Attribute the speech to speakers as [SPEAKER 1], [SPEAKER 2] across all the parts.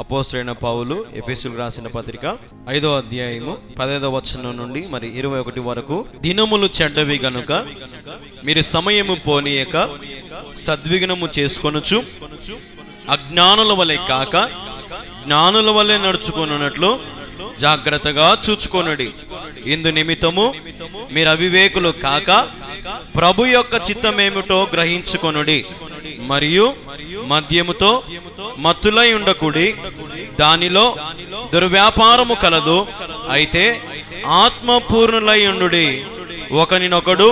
[SPEAKER 1] అపోస్తలుడైన పౌలు ఎఫెసీయులకు రాసిన పత్రిక 5వ అధ్యాయము 15వ వచనం నుండి మరి 21 వరకు, దినములు చెడ్డవి గనుక మీరు సమయము పోనీయక సద్విగ్నము చేసుకొనుచు అజ్ఞానుల వలె కాక జ్ఞానుల వలె నడుచుకొనున్నట్లు జాగ్రత్తగా చూచుకొనుడి. ఇందు నిమిత్తము మీరు అవివేకులు కాక ప్రభు యొక్క చిత్తమేమిటో గ్రహించుకొనుడి. మరియు మద్యముతో మత్తులై ఉండకుడి, దానిలో దుర్వ్యాపారము కలదు. అయితే ఆత్మపూర్ణులై ఉండుడి. ఒకనినొకడు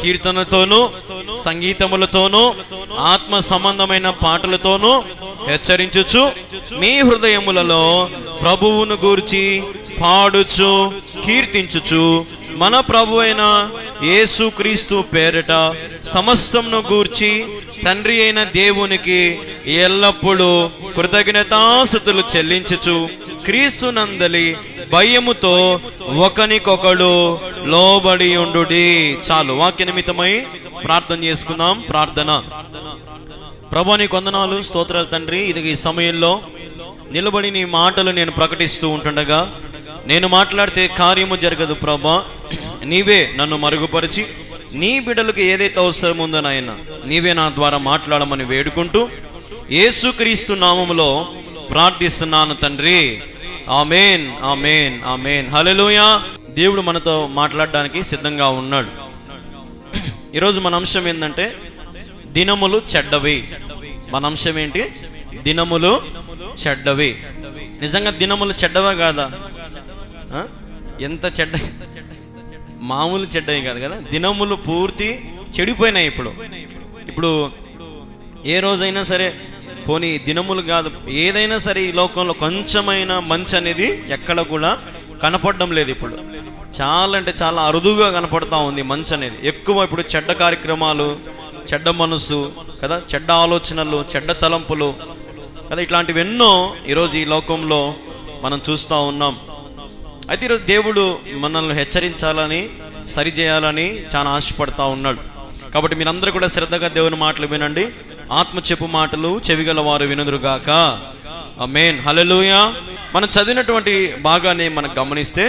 [SPEAKER 1] కీర్తనతోనూ సంగీతములతోనూ ఆత్మ సంబంధమైన పాటలతోనూ హెచ్చరించుచు మీ హృదయములలో ప్రభువును గూర్చి పాడుచు కీర్తించుచు మన ప్రభు అయిన యేసుక్రీస్తు పేరిట సమస్తమును గూర్చి తండ్రి అయిన దేవునికి ఎల్లప్పుడూ కృతజ్ఞతాస్తుతులు చెల్లించుచు క్రీస్తు నందలి భయముతో ఒకనికొకడు లోబడి ఉండుడి. చాలు, వాక్య నిమిత్తమై ప్రార్థన చేసుకుందాం. ప్రార్థన. ప్రభువా నీకు వందనాలు, స్తోత్రాలు తండ్రి. ఇది ఈ సమయంలో నిలబడి నీ మాటలు నేను ప్రకటిస్తూ ఉంటుండగా నేను మాట్లాడితే కార్యము జరగదు ప్రభా. నీవే నన్ను మరుగుపరిచి నీ బిడ్డలకు ఏదైతే అవసరం ఉందో నాయన నీవే నా ద్వారా మాట్లాడమని వేడుకుంటూ యేసుక్రీస్తు నామములో ప్రార్థిస్తున్నాను తండ్రి. ఆమేన్, ఆమేన్, ఆమేన్. హల్లెలూయా. దేవుడు మనతో మాట్లాడడానికి సిద్ధంగా ఉన్నాడు. ఈరోజు మన అంశం ఏంటంటే దినములు చెడ్డవి. మన అంశం ఏంటి? దినములు చెడ్డవి. నిజంగా దినములు చెడ్డవా కాదా? ఎంత చెడ్డ, మామూలు చెడ్డవి కాదు కదా. దినములు పూర్తి చెడిపోయినాయి. ఇప్పుడు ఏ రోజైనా సరే, పోనీ దినములు కాదు, ఏదైనా సరే ఈ లోకంలో కొంచెమైనా మంచి అనేది ఎక్కడ కూడా కనపడడం లేదు. ఇప్పుడు చాలా అంటే చాలా అరుదుగా కనపడతా ఉంది మంచి అనేది. ఎక్కువ ఇప్పుడు చెడ్డ కార్యక్రమాలు, చెడ్డ మనసు కదా, చెడ్డ ఆలోచనలు, చెడ్డ తలంపులు కదా, ఇట్లాంటివి ఎన్నో ఈరోజు ఈ లోకంలో మనం చూస్తూ ఉన్నాం. అయితే ఈరోజు దేవుడు మనల్ని హెచ్చరించాలని, సరిచేయాలని చాలా ఆశపడతా ఉన్నాడు. కాబట్టి మీరందరూ కూడా శ్రద్ధగా దేవుని మాటలు వినండి. ఆత్మ చెప్పు మాటలు చెవిగల వారు వినుదురుగాక. ఆమేన్, హల్లెలూయా. మనం చదివినటువంటి భాగాన్ని మనం గమనిస్తే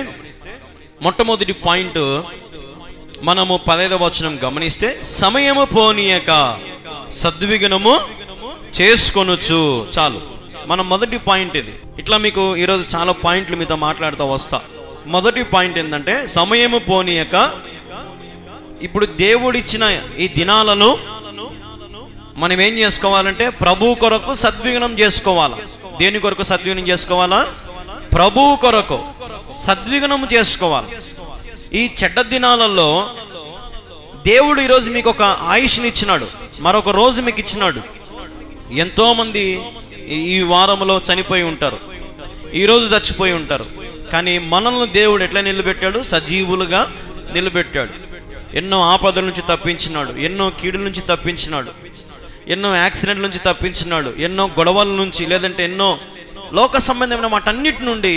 [SPEAKER 1] మొట్టమొదటి పాయింట్ మనము 15వ వచనం గమనిస్తే సమయము పోనీయక సద్విగ్నము చేసుకొనుచు. చాలు, మన మొదటి పాయింట్ ఇది. ఇట్లా మీకు ఈరోజు చాలా పాయింట్లు మీతో మాట్లాడుతూ వస్తా. మొదటి పాయింట్ ఏంటంటే సమయము పోనీయక. ఇప్పుడు దేవుడిచ్చిన ఈ దినాలను మనం ఏం చేసుకోవాలంటే ప్రభు కొరకు సద్విగ్నం చేసుకోవాలా. దేని కొరకు సద్విగ్నం చేసుకోవాలా? ప్రభు కొరకు సద్విగ్నం చేసుకోవాలి. ఈ చెడ్డ దినాలలో దేవుడు ఈరోజు మీకు ఒక ఆయుష్ని ఇచ్చినాడు, మరొక రోజు మీకు ఇచ్చినాడు. ఎంతోమంది ఈ వారంలో చనిపోయి ఉంటారు, ఈరోజు చచ్చిపోయి ఉంటారు. కానీ మనల్ని దేవుడు ఎట్లా నిలబెట్టాడు? సజీవులుగా నిలబెట్టాడు. ఎన్నో ఆపదల నుంచి తప్పించినాడు, ఎన్నో కీడుల నుంచి తప్పించినాడు, ఎన్నో యాక్సిడెంట్ల నుంచి తప్పించినాడు, ఎన్నో గొడవల నుంచి, లేదంటే ఎన్నో లోక సంబంధమైన వాటన్నిటి నుండి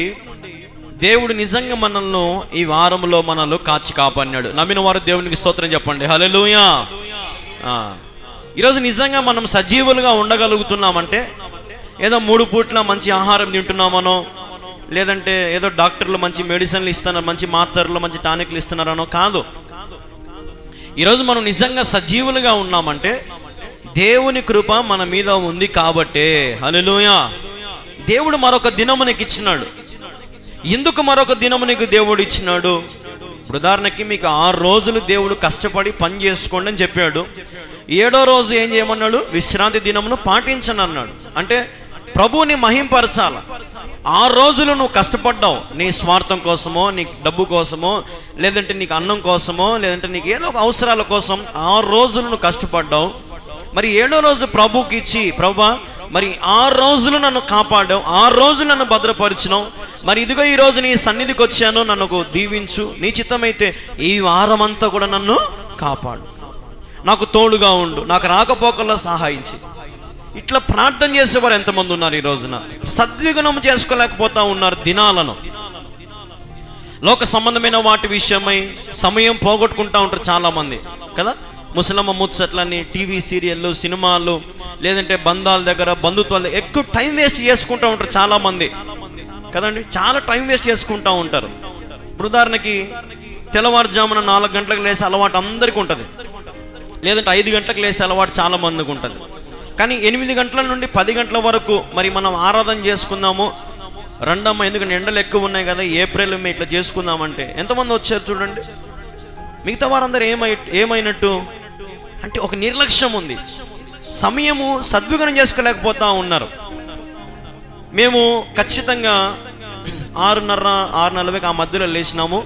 [SPEAKER 1] దేవుడు నిజంగా మనల్ని ఈ వారంలో మనల్ని కాచి కాపాడినాడు. నమ్మిన వారు దేవునికి స్తోత్రం చెప్పండి. హల్లెలూయా. ఈరోజు నిజంగా మనం సజీవులుగా ఉండగలుగుతున్నామంటే ఏదో 3 పూట్ల మంచి ఆహారం తింటున్నామనో, లేదంటే ఏదో డాక్టర్లు మంచి మెడిసిన్లు ఇస్తున్నారు, మంచి మాత్రలు, మంచి టానిక్లు ఇస్తున్నారనో కాదు. ఈరోజు మనం నిజంగా సజీవులుగా ఉన్నామంటే దేవుని కృప మన మీద ఉంది కాబట్టే. హల్లెలూయా. దేవుడు మరొక దినము నీకు ఇచ్చినాడు. ఎందుకు మరొక దినము నీకు దేవుడు ఇచ్చినాడు? ఉదాహరణకి మీకు 6 రోజులు దేవుడు కష్టపడి పని చేసుకోండి అని చెప్పాడు. 7వ రోజు ఏం చేయమన్నాడు? విశ్రాంతి దినమును పాటించను అన్నాడు. అంటే ప్రభువుని మహింపరచాల. 6 రోజులు నువ్వు కష్టపడ్డావు, నీ స్వార్థం కోసమో, నీ డబ్బు కోసమో, లేదంటే నీకు అన్నం కోసమో, లేదంటే నీకు ఏదో ఒక అవసరాల కోసం 6 రోజులు నువ్వు కష్టపడ్డావు. మరి 7వ రోజు ప్రభుకి ఇచ్చి, ప్రభువా మరి 6 రోజులు నన్ను కాపాడావు, 6 రోజులు నన్ను భద్రపరిచినావు, మరి ఇదిగో ఈరోజు నీ సన్నిధికి వచ్చాను, నన్ను దీవించు, నీ చిత్తమైతే ఈ వారం అంతా కూడా నన్ను కాపాడు, నాకు తోడుగా ఉండు, నాకు రాకపోకల్లో సహాయించి. ఇట్లా ప్రార్థన చేసేవారు ఎంతమంది ఉన్నారు ఈ రోజున? సద్విగుణం చేసుకోలేకపోతా ఉన్నారు దినాలను. లోక సంబంధమైన వాటి విషయమై సమయం పోగొట్టుకుంటా ఉంటారు చాలామంది కదా. ముసలమ్మ ముచ్చట్లని, టీవీ సీరియళ్ళు, సినిమాలు, లేదంటే బంధాల దగ్గర, బంధుత్వాల దగ్గర ఎక్కువ టైం వేస్ట్ చేసుకుంటూ ఉంటారు చాలామంది కదండి. చాలా టైం వేస్ట్ చేసుకుంటూ ఉంటారు. ఉదాహరణకి తెల్లవారుజామున 4 గంటలకు లేసే అలవాటు అందరికీ ఉంటుంది, లేదంటే 5 గంటలకు లేసే అలవాటు చాలా మందికి ఉంటుంది. కానీ 8 గంటల నుండి 10 గంటల వరకు మరి మనం ఆరాధన చేసుకుందాము రండమ్మ, ఎందుకంటే ఎండలు ఎక్కువ ఉన్నాయి కదా, ఏప్రిల్ మే ఇట్లా చేసుకుందామంటే ఎంతమంది వచ్చారు చూడండి. మిగతా వారందరూ ఏమైనట్టు అంటే ఒక నిర్లక్ష్యం ఉంది, సమయము సద్విగుణం చేసుకోలేకపోతా ఉన్నారు. మేము ఖచ్చితంగా 6:30-6:40 ఆ మధ్యలో లేచినాము.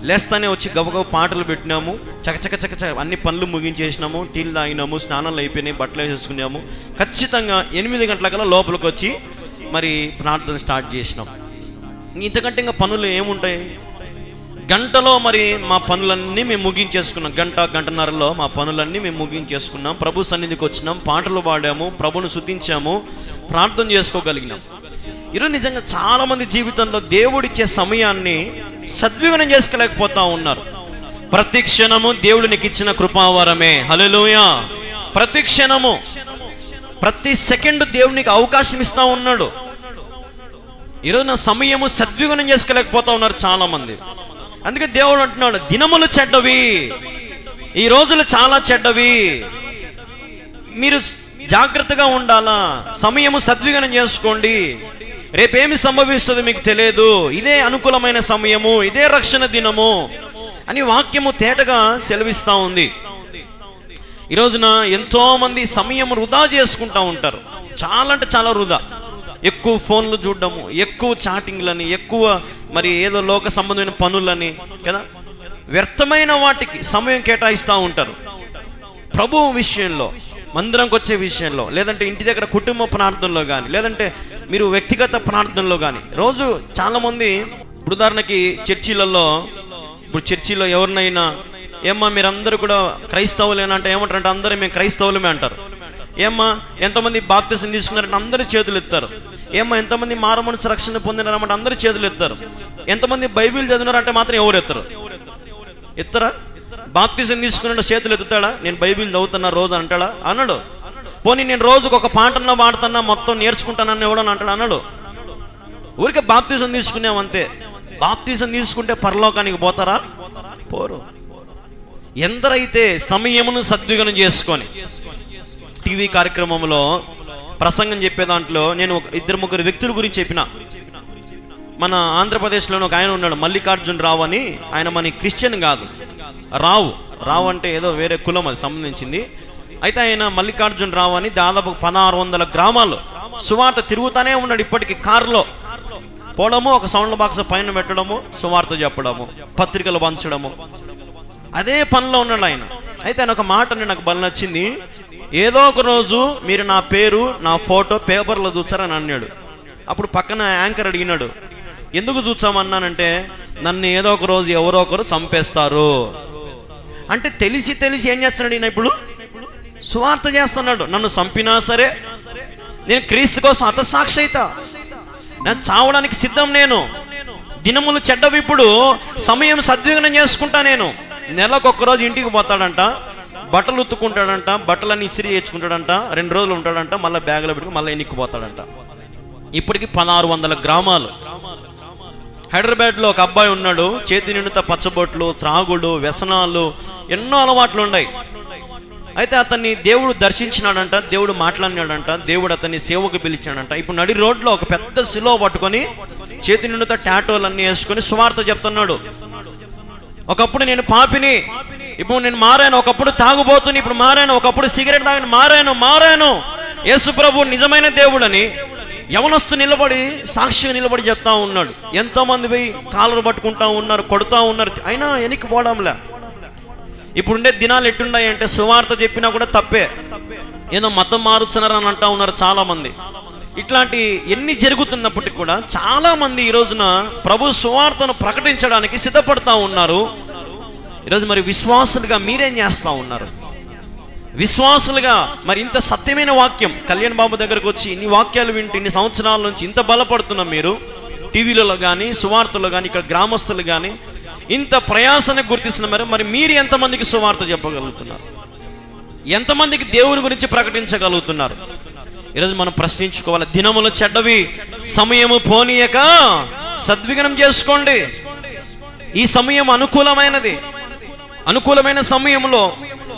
[SPEAKER 1] లేస్తానే వచ్చి గబగబ పాటలు పెట్టినాము, చకచక అన్ని పనులు ముగించేసినాము, టీలు తాగినాము, స్నానాలు అయిపోయినాయి, బట్టలు వేసేసుకున్నాము. ఖచ్చితంగా 8 గంటలకల్లా లోపలికి వచ్చి మరి ప్రార్థన స్టార్ట్ చేసినాం. ఇంతకంటే ఇంకా పనులు ఏముంటాయి? గంటలో మరి మా పనులన్నీ మేము ముగించేసుకున్నాం. గంటన్నరలో మా పనులన్నీ మేము ముగించేసుకున్నాం. ప్రభు సన్నిధికి వచ్చినాం, పాటలు పాడాము, ప్రభును స్తుతించాము, ప్రార్థన చేసుకోగలిగినాం. ఈరోజు నిజంగా చాలామంది జీవితంలో దేవుడిచ్చే సమయాన్ని సద్విగుణం చేసుకోలేకపోతా ఉన్నారు. ప్రతి క్షణము దేవుడు నీకు ఇచ్చిన కృపావరమే. హల్లెలూయా. ప్రతి క్షణము, ప్రతి సెకండ్ దేవుడు నీకు అవకాశం ఇస్తా ఉన్నాడు. ఈరోజు నా సమయము సద్విగుణం చేసుకోలేకపోతా ఉన్నారు చాలామంది. అందుకే దేవుడు అంటున్నాడు, దినములు చెడ్డవి, ఈ రోజులు చాలా చెడ్డవి, మీరు జాగ్రత్తగా ఉండాలా, సమయము సద్విగుణం చేసుకోండి, రేపేమి సంభవిస్తుందో మీకు తెలియదు, ఇదే అనుకూలమైన సమయము, ఇదే రక్షణ దినము అని వాక్యము తేటగా సెలవిస్తూ ఉంది. ఈ రోజున ఎంతో మంది సమయం వృధా చేసుకుంటూ ఉంటారు, చాలా అంటే చాలా వృధా. ఎక్కువ ఫోన్లు చూడడము, ఎక్కువ చాటింగ్లని, ఎక్కువ మరి ఏదో లోక సంబంధమైన పనులని కదా, వ్యర్థమైన వాటికి సమయం కేటాయిస్తూ ఉంటారు. ప్రభువు విషయంలో, మందిరంకి వచ్చే విషయంలో, లేదంటే ఇంటి దగ్గర కుటుంబ ప్రార్థనలో కానీ, లేదంటే మీరు వ్యక్తిగత ప్రార్థనలో కానీ రోజు చాలామంది ఉదాహరణకి చర్చిలో ఎవరినైనా ఏమ్మా మీరందరూ కూడా క్రైస్తవులేనంటే ఏమంటారంటే అందరూ మేము క్రైస్తవులమే అంటారు. ఏమ్మా ఎంతమంది బాప్తిసం తీసుకున్నారంటే అందరూ చేతులు ఎత్తారు. ఏమ్మా ఎంతమంది మారుమనసు రక్షణ పొందినారంటే అందరూ చేతులు ఎత్తారు. ఎంతమంది బైబిల్ చదివినారంటే మాత్రం ఎవరు ఎత్తరా? బాప్తిసం తీసుకున్న చేతులు ఎత్తుతాడా? నేను బైబిల్ చదువుతున్నా రోజు అంటాడా? అన్నాడు. పోనీ నేను రోజుకు ఒక పాటల్లో పాడుతున్నా, మొత్తం నేర్చుకుంటానని ఎవడని అంటాడు? అన్నాడు. ఊరికే బాప్తిసం తీసుకున్నామంతే. బాప్తిసం తీసుకుంటే పరలోకానికి పోతారా? పోరు. ఎందరైతే సమయమును సద్విగుణం చేసుకొని టీవీ కార్యక్రమంలో ప్రసంగం చెప్పే దాంట్లో నేను 2-3 వ్యక్తుల గురించి చెప్పిన. మన ఆంధ్రప్రదేశ్లోని ఒక ఆయన ఉన్నాడు, మల్లికార్జున్ రావు అని. ఆయన మన క్రిస్టియన్ కాదు, రావు అంటే ఏదో వేరే కులం అది సంబంధించింది. అయితే ఆయన మల్లికార్జున్ రావు అని దాదాపు 1600 గ్రామాలు సువార్త తిరుగుతానే ఉన్నాడు. ఇప్పటికి కారులో పోవడము, ఒక సౌండ్ బాక్స్ పైన పెట్టడము, సువార్త చెప్పడము, పత్రికలు పంచడము, అదే పనిలో ఉన్నాడు ఆయన. అయితే ఆయన ఒక మాట నాకు బలి నచ్చింది. ఏదో ఒక రోజు మీరు నా పేరు, నా ఫోటో పేపర్లో చూస్తారని అన్నాడు. అప్పుడు పక్కన యాంకర్ అడిగినాడు, ఎందుకు చూసామన్నానంటే నన్ను ఏదో ఒక రోజు ఎవరో ఒకరు చంపేస్తారు అంటే తెలిసి ఏం చేస్తున్నాడు ఈయన? ఇప్పుడు సువార్త చేస్తున్నాడు. నన్ను చంపినా సరే నేను క్రీస్తు కోసం హతసాక్షి అయితా, నేను చావడానికి సిద్ధం. నేను దినములు చెడ్డవి, ఇప్పుడు సమయం సద్విగుణం చేసుకుంటా. నేను నెలకొక్కరోజు ఇంటికి పోతాడంట, బట్టలు ఉత్తుకుంటాడంట, బట్టలన్నీ ఇస్త్రీ చేర్చుకుంటాడంట, 2 రోజులు ఉంటాడంట, మళ్ళీ బ్యాగ్లో పెట్టుకుని మళ్ళీ ఎన్నికిపోతాడంట. ఇప్పటికి 1600 గ్రామాలు. హైదరాబాద్లో ఒక అబ్బాయి ఉన్నాడు, చేతి నిండుత పచ్చబొట్లు, త్రాగుడు, వ్యసనాలు, ఎన్నో అలవాట్లు ఉన్నాయి. అయితే అతన్ని దేవుడు దర్శించినాడంట, దేవుడు మాట్లాడినాడంట, దేవుడు అతన్ని సేవకు పిలిచాడంట. ఇప్పుడు నడి రోడ్లో ఒక పెద్ద సిలువ పట్టుకొని చేతి నిండుతో టాటోలన్నీ వేసుకొని సువార్త చెప్తున్నాడు. ఒకప్పుడు నేను పాపిని, ఇప్పుడు నేను మారాను. ఒకప్పుడు తాగుబోతుని, ఇప్పుడు మారాను. ఒకప్పుడు సిగరెట్ తాగిన మారాను. యేసు ప్రభు నిజమైన దేవుడని యవనస్తు నిలబడి సాక్షిగా నిలబడి చెప్తా ఉన్నాడు. ఎంతో మంది పోయి కాలరు పట్టుకుంటా ఉన్నారు, కొడుతూ ఉన్నారు, అయినా వెనక్కి పోవడంలే. ఇప్పుడుండే దినాలు ఎట్టుండాయి అంటే సువార్త చెప్పినా కూడా తప్పే, ఏదో మతం మారుచున్నారని అంటా ఉన్నారు చాలా మంది. ఇట్లాంటి ఎన్ని జరుగుతున్నప్పటికీ కూడా చాలా మంది ఈ రోజున ప్రభు సువార్తను ప్రకటించడానికి సిద్ధపడతా ఉన్నారు. ఈరోజు మరి విశ్వాసులుగా మీరేం చేస్తూ ఉన్నారు? విశ్వాసులుగా మరి ఇంత సత్యమైన వాక్యం కళ్యాణ్ బాబు దగ్గరకు వచ్చి ఇన్ని వాక్యాలు వింటూ ఇన్ని సంవత్సరాల నుంచి ఇంత బలపడుతున్నాం. మీరు టీవీలలో కానీ సువార్తలో కానీ ఇక్కడ గ్రామస్తులు కానీ ఇంత ప్రయాసాన్ని గుర్తిస్తున్నారు. మరి మీరు ఎంతమందికి సువార్త చెప్పగలుగుతున్నారు? ఎంతమందికి దేవుని గురించి ప్రకటించగలుగుతున్నారు? ఈరోజు మనం ప్రశ్నించుకోవాలి. దినములు చెడ్డవి, సమయము పోనీయక సద్విగ్నం చేసుకోండి. ఈ సమయం అనుకూలమైనది. అనుకూలమైన సమయంలో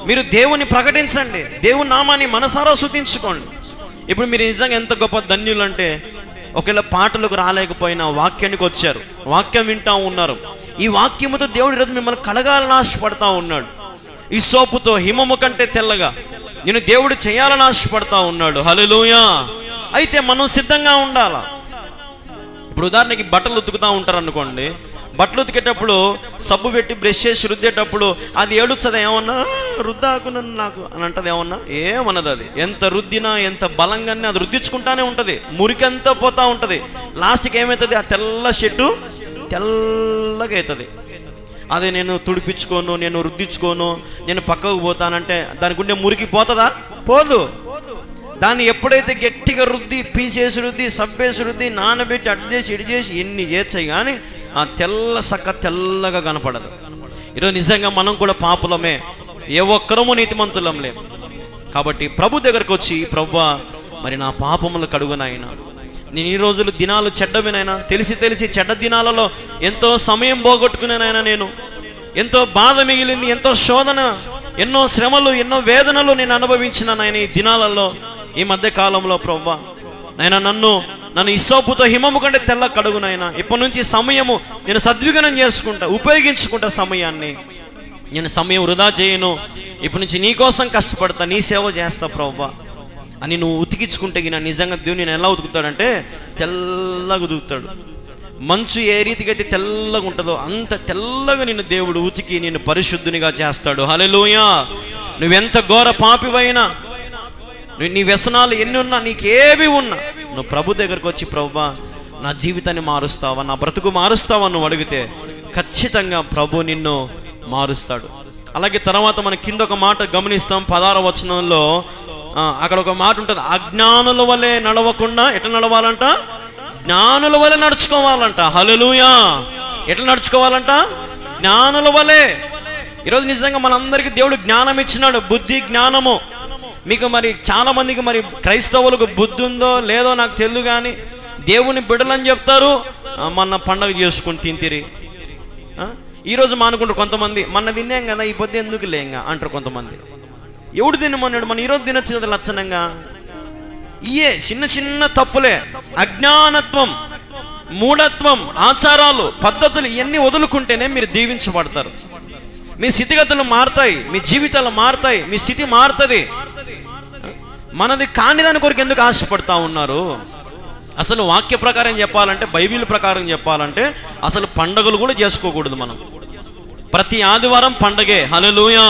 [SPEAKER 1] మీరు దేవుని ప్రకటించండి, దేవుని నామాన్ని మనసారా స్తుతించుకోండి. ఇప్పుడు మీరు నిజంగా ఎంత గొప్ప ధన్యులు అంటే, ఒకవేళ పాటలకు రాలేకపోయినా వాక్యానికి వచ్చారు, వాక్యం వింటా ఉన్నారు. ఈ వాక్యముతో దేవుడు ఈరోజు మిమ్మల్ని కడగాలని ఆశపడతా ఉన్నాడు. ఈ సోపుతో హిమము కంటే తెల్లగా నేను దేవుడు చేయాలని ఆశపడతా ఉన్నాడు. హల్లెలూయా. అయితే మనం సిద్ధంగా ఉండాలా. ఇప్పుడు ఉదాహరణకి బట్టలు ఉతుకుతూ ఉంటారు అనుకోండి, బట్టలు ఉతికేటప్పుడు సబ్బు పెట్టి బ్రష్ చేసి రుద్దేటప్పుడు అది ఏడుచ్చదా? ఏమన్నా రుద్దాకున్నాను నాకు అని అంటది, ఏమన్నా ఏమన్నది. అది ఎంత రుద్దినా ఎంత బలంగానే అది రుద్దించుకుంటానే ఉంటుంది, మురికంతా పోతా ఉంటుంది. లాస్ట్కి ఏమవుతుంది? ఆ తెల్ల షెట్టు తెల్లగా అవుతుంది. అది నేను తుడిపించుకోను, నేను రుద్దించుకోను, నేను పక్కకు పోతానంటే దానికి ఉండే మురికి పోతుందా? పోదు. దాన్ని ఎప్పుడైతే గట్టిగా రుద్ది, పీసేసి రుద్ది, సబ్బేసి రుద్ది, నానబెట్టి అటు చేసి ఇటు చేసి ఎన్ని చేస్తాయి కానీ ఆ తెల్ల సక్క తెల్లగా కనపడదు. ఈరోజు నిజంగా మనం కూడా పాపులమే, ఏ ఒక్కరము నీతిమంతులం లేము. కాబట్టి ప్రభు దగ్గరకు వచ్చి, ప్రభువా మరి నా పాపములు కడుగునైనా, నేను ఈ రోజులు దినాలు చెడ్డవినైనా, తెలిసి తెలిసి చెడ్డ దినాలలో ఎంతో సమయం పోగొట్టుకునేనైనా, నేను ఎంతో బాధ మిగిలింది, ఎంతో శోధన, ఎన్నో శ్రమలు, ఎన్నో వేదనలు నేను అనుభవించిన నాయన ఈ దినాలలో, ఈ మధ్య కాలంలో. ప్రభువా నాయన నన్ను ఇస్సోపుతో హిమము కంటే తెల్ల కడుగునైనా. ఇప్పటి నుంచి సమయము నేను సద్విగ్నం చేసుకుంటా, ఉపయోగించుకుంటా సమయాన్ని. నేను సమయం వృధా చేయను. ఇప్పటి నుంచి నీ కోసం కష్టపడతా, నీ సేవ చేస్తా ప్రభువా అని నువ్వు ఉతికించుకుంటే గిన నిజంగా దేవుని నేను ఎలా ఉతుకుతాడంటే తెల్లగా ఉతుకుతాడు. మంచు ఏ రీతిగా అయితే తెల్లగా ఉంటుందో అంత తెల్లగా నిన్ను దేవుడు ఉతికి నిన్ను పరిశుద్ధునిగా చేస్తాడు. హల్లెలూయా. నువ్వెంత ఘోర పాపివైనా, నీ వ్యసనాలు ఎన్ని ఉన్నా, నీకేవి ఉన్నా, నువ్వు ప్రభు దగ్గరకు వచ్చి ప్రభువా నా జీవితాన్ని మారుస్తావా, నా బ్రతుకు మారుస్తావా నువ్వు అడిగితే ఖచ్చితంగా ప్రభు నిన్ను మారుస్తాడు. అలాగే తర్వాత మన కింద ఒక మాట గమనిస్తాం, 16వ వచనంలో అక్కడ ఒక మాట ఉంటుంది, అజ్ఞానుల వలె నడవకుండా ఎట్లా నడవాలంట? జ్ఞానుల వలె నడుచుకోవాలంట. హల్లెలూయా. ఎట్లా నడుచుకోవాలంట? జ్ఞానుల వలె. ఈరోజు నిజంగా మనందరికీ దేవుడు జ్ఞానం ఇచ్చినాడు, బుద్ధి జ్ఞానము. మీకు మరి చాలా మందికి మరి క్రైస్తవులకు బుద్ధి ఉందో లేదో నాకు తెలియదు, కానీ దేవుని బిడ్డలని చెప్తారు, మొన్న పండగ చేసుకుని తింతిరి. ఈరోజు మానుకుంటారు కొంతమంది, మొన్న తిన్నాం కదా ఈ పొద్దు ఎందుకు లేంగా అంటారు కొంతమంది. ఎవడు తినమన్నాడు? మనం ఈరోజు తినొచ్చు కదా లక్షణంగా. ఇయే చిన్న చిన్న తప్పులే, అజ్ఞానత్వం, మూఢత్వం, ఆచారాలు, పద్ధతులు ఇవన్నీ వదులుకుంటేనే మీరు దీవించబడతారు. మీ స్థితిగతులు మారుతాయి, మీ జీవితాలు మారుతాయి, మీ స్థితి మారుతుంది. మనది కాని దాని కొరకు ఎందుకు ఆశపడతా ఉన్నారు? అసలు వాక్య ప్రకారం చెప్పాలంటే, బైబిల్ ప్రకారం చెప్పాలంటే అసలు పండగలు కూడా చేసుకోకూడదు. మనం ప్రతి ఆదివారం పండగే. హల్లెలూయా.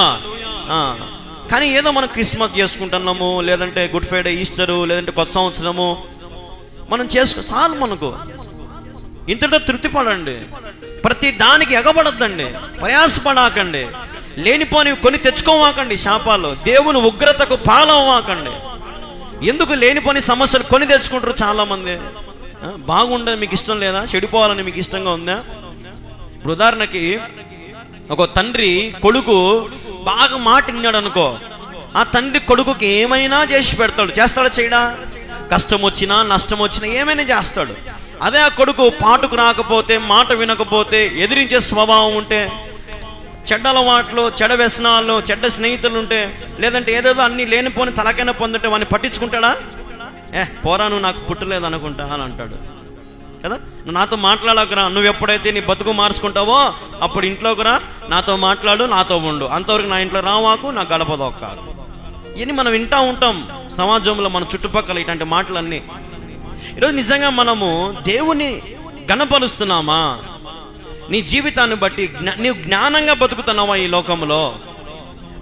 [SPEAKER 1] కానీ ఏదో మనం క్రిస్మస్ చేసుకుంటున్నాము, లేదంటే గుడ్ ఫ్రైడే, ఈస్టరు, లేదంటే కొత్త సంవత్సరము మనం చాలు. మనకు ఇంతటితో తృప్తి పడండి. ప్రతి దానికి ఎగబడద్దండి, ప్రయాసపడాకండి, లేనిపోని కొని తెచ్చుకోవాకండి శాపాలు. దేవుని ఉగ్రతకు పాలవ్వాకండి. ఎందుకు లేనిపోని సమస్యలు కొని తెచ్చుకుంటారు చాలామంది? బాగుండదు మీకు ఇష్టం లేదా? చెడిపోవాలని మీకు ఇష్టంగా ఉందా? ఇప్పుడు ఉదాహరణకి ఒక తండ్రి కొడుకు బాగా మాట విన్నాడు అనుకో, ఆ తండ్రి కొడుకుకి ఏమైనా చేసి పెడతాడు. చేస్తాడా? చేయడా? కష్టం వచ్చినా నష్టం వచ్చినా ఏమైనా చేస్తాడు. అదే ఆ కొడుకు పాటుకు రాకపోతే, మాట వినకపోతే, ఎదిరించే స్వభావం ఉంటే చెడ్డ అలవాట్లు, చెడ్డ వ్యసనాలు, చెడ్డ స్నేహితులు ఉంటే, లేదంటే ఏదేదో అన్ని లేనిపోని తలకైనా పొందుంటే వాడిని పట్టించుకుంటాడా? పోరా నువ్వు నాకు పుట్టలేదు అనుకుంటా అని అంటాడు కదా. నువ్వు నాతో మాట్లాడకరా, నువ్వు ఎప్పుడైతే నీ బతుకు మార్చుకుంటావో అప్పుడు ఇంట్లోకి రా, నాతో మాట్లాడు, నాతో ఉండు, అంతవరకు నా ఇంట్లో రావాకు, నా గడప దొక్కాకు. ఇవన్నీ మనం వింటూ ఉంటాం సమాజంలో, మన చుట్టుపక్కల ఇట్లాంటి మాటలన్నీ. ఈరోజు నిజంగా మనము దేవుని గణపరుస్తున్నామా? నీ జీవితాన్ని బట్టి నీవు జ్ఞానంగా బతుకుతున్నావా? ఈ లోకంలో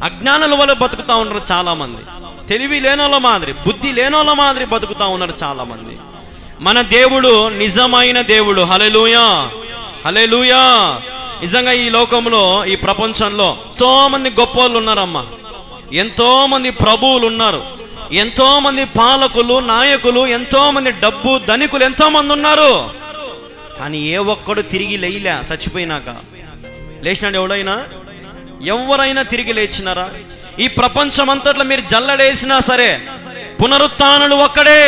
[SPEAKER 1] అజ్ఞానుల వల్ల బతుకుతూ ఉన్నారు చాలామంది. తెలివి లేనోళ్ళ మాదిరి, బుద్ధి లేనోళ్ళ మాదిరి బతుకుతూ ఉన్నారు చాలామంది. మన దేవుడు నిజమైన దేవుడు. హల్లెలూయా, హల్లెలూయా. నిజంగా ఈ లోకంలో, ఈ ప్రపంచంలో ఎంతో మంది గొప్పోళ్ళు ఉన్నారమ్మా, ఎంతో మంది ప్రభువులు ఉన్నారు, ఎంతో మంది పాలకులు, నాయకులు, ఎంతో మంది డబ్బు ధనికులు ఎంతో మంది ఉన్నారు. కానీ ఏ ఒక్కడు తిరిగి లేయలే. చచ్చిపోయినాక లేచినాడు ఎవడైనా? ఎవరైనా తిరిగి లేచినారా? ఈ ప్రపంచం అంతట్లో మీరు జల్లడేసినా సరే పునరుత్థానుడు ఒక్కడే,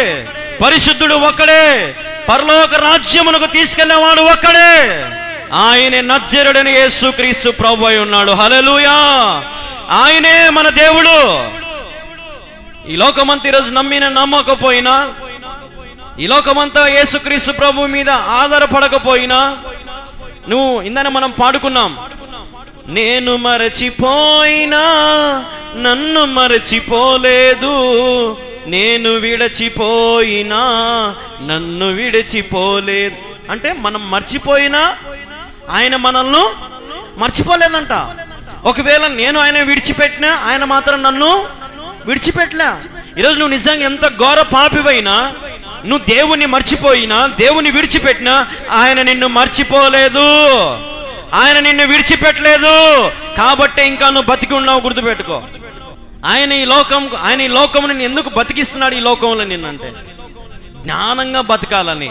[SPEAKER 1] పరిశుద్ధుడు ఒక్కడే, పరలోక రాజ్యమునకు తీసుకెళ్లేవాడు ఒక్కడే. ఆయనే నజరేయుడైన యేసుక్రీస్తు ప్రభువు అయి ఉన్నాడు. హల్లెలూయా. ఆయనే మన దేవుడు. ఈ లోకమంతా ఈరోజు నమ్మిన నమ్మకపోయినా, ఈ లోకమంతా యేసుక్రీస్తు ప్రభువు మీద ఆధారపడకపోయినా, నువ్వు ఇందాక మనం పాడుకున్నాం, నేను మరచిపోయినా నన్ను మరచిపోలేదు, నేను విడిచిపోయినా నన్ను విడిచిపోలేదు. అంటే మనం మర్చిపోయినా ఆయన మనల్ని మర్చిపోలేదంట. ఒకవేళ నేను ఆయన విడిచిపెట్టినా ఆయన మాత్రం నన్ను విడిచిపెట్టలే. ఈరోజు నువ్వు నిజంగా ఎంత ఘోర పాపివైనా, నువ్వు దేవుణ్ణి మర్చిపోయినా, దేవుని విడిచిపెట్టినా ఆయన నిన్ను మర్చిపోలేదు, ఆయన నిన్ను విడిచిపెట్టలేదు. కాబట్టి ఇంకా నువ్వు బతికి ఉన్నావు, గుర్తుపెట్టుకో. ఆయన ఈ లోకం నిన్ను ఎందుకు బతికిస్తున్నాడు? ఈ లోకంలో నిన్నంటే జ్ఞానంగా బతకాలని.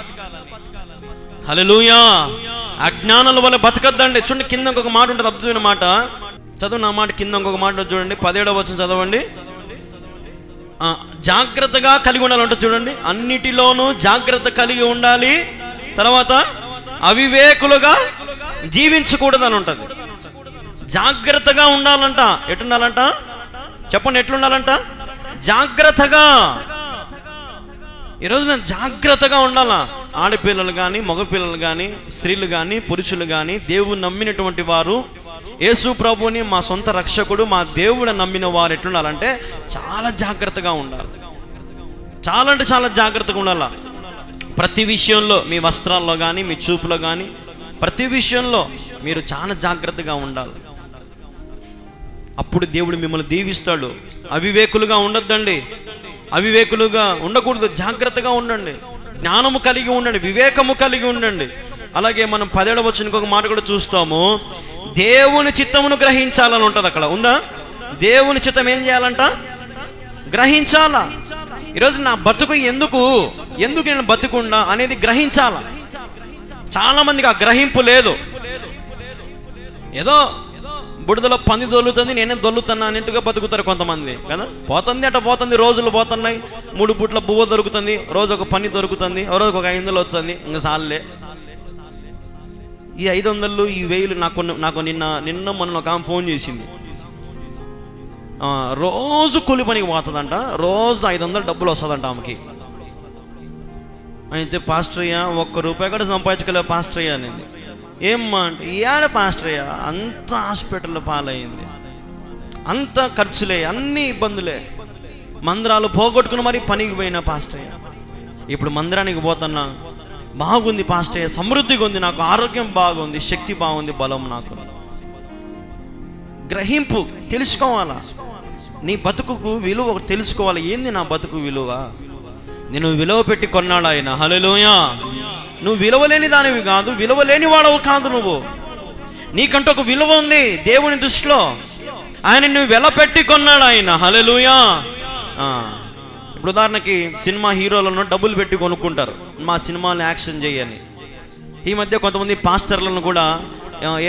[SPEAKER 1] హల్లెలూయా. అజ్ఞానుల వల్ల బతకద్దండి. చూడండి, కింద ఇంకొక మాట ఉంటుంది, అద్భుతమైన మాట. చదువు నా మాట. కింద ఇంకొక మాట చూడండి, 17వ వచనం చదవండి. జాగ్రత్తగా కలిగి ఉండాలంటే చూడండి, అన్నిటిలోనూ జాగ్రత్త కలిగి ఉండాలి. తర్వాత అవివేకులుగా జీవించకూడదని ఉంటుంది. జాగ్రత్తగా ఉండాలంట. ఎట్లుండాలంట చెప్పండి, ఎట్లుండాలంట? జాగ్రత్తగా. ఈరోజు నేను జాగ్రత్తగా ఉండాలా. ఆడపిల్లలు కానీ, మగపిల్లలు కానీ, స్త్రీలు కానీ, పురుషులు కానీ, దేవుని నమ్మినటువంటి వారు, యేసు ప్రభుని మా సొంత రక్షకుడు, మా దేవుడు నమ్మిన వారు ఎట్లుండాలంటే చాలా జాగ్రత్తగా ఉండాలి. చాలా అంటే చాలా జాగ్రత్తగా ఉండాలి. ప్రతి విషయంలో, మీ వస్త్రాల్లో కానీ, మీ చూపులో కానీ, ప్రతి విషయంలో మీరు చాలా జాగ్రత్తగా ఉండాలి. అప్పుడు దేవుడు మిమ్మల్ని దీవిస్తాడు. అవివేకులుగా ఉండొద్దండి, అవివేకులుగా ఉండకూడదు. జాగ్రత్తగా ఉండండి, జ్ఞానము కలిగి ఉండండి, వివేకము కలిగి ఉండండి. అలాగే మనం 17వ వచనం ఇంకొక మాట కూడా చూస్తాము, దేవుని చిత్తమును గ్రహించాలని ఉంటుంది. అక్కడ ఉందా? దేవుని చిత్తం ఏం చేయాలంట? గ్రహించాలా. ఈరోజు నా బతుకు ఎందుకు నేను బతుకుండా అనేది గ్రహించాలా. చాలా మందికి ఆ గ్రహింపు లేదు. ఏదో బుడదలో పంది దొల్లుతుంది, నేనే దొల్లుతున్నా అన్నట్టుగా బతుకుతారు కొంతమంది కదా. పోతుంది అట్ట పోతుంది, రోజులు పోతున్నాయి, 3 పూట్ల బువ్వ దొరుకుతుంది, రోజు ఒక పని దొరుకుతుంది, రోజుకు ఒక 500 వస్తుంది, ఇంకా సార్లే. ఈ 500 ఈ 1000 నాకు నిన్న మొన్న ఒక ఆమె ఫోన్ చేసింది. రోజు కూలి పనికి పోతుందంట, రోజు 500 డబ్బులు వస్తుందంట ఆమెకి. అయితే పాస్టర్ అయ్యా, ₹1 కూడా సంపాదించుకోలే పాస్టర్ అయ్యా అనేది. ఏమ్మా అంటే, ఏడ పాస్టర్ అయ్యా, అంత హాస్పిటల్లో పాలయ్యింది, అంత ఖర్చులే, అన్ని ఇబ్బందులే, మందిరాలు పోగొట్టుకుని మరి పనికి పోయినా పాస్టర్ అయ్యా. ఇప్పుడు మందిరానికి పోతున్నా, బాగుంది పాస్టర్ అయ్యా, సమృద్ధిగా ఉంది, నాకు ఆరోగ్యం బాగుంది, శక్తి బాగుంది, బలం నాకు. గ్రహింపు తెలుసుకోవాలా. నీ బతుకుకు విలువ తెలుసుకోవాలి. ఏంది నా బతుకు విలువ? నేను విలువ పెట్టి కొన్నాడు ఆయన. హల్లెలూయా. నువ్వు విలువలేని దానివి కాదు, విలువలేని వాడవు కాదు. నువ్వు నీకంటూ ఒక విలువ ఉంది దేవుని దృష్టిలో. ఆయన నువ్వు వెలపెట్టి కొన్నాడు ఆయన. హల్లెలూయా. ఇప్పుడు ఉదాహరణకి సినిమా హీరోలను డబ్బులు పెట్టి కొనుక్కుంటారు, మా సినిమాని యాక్షన్ చేయని. ఈ మధ్య కొంతమంది పాస్టర్లను కూడా,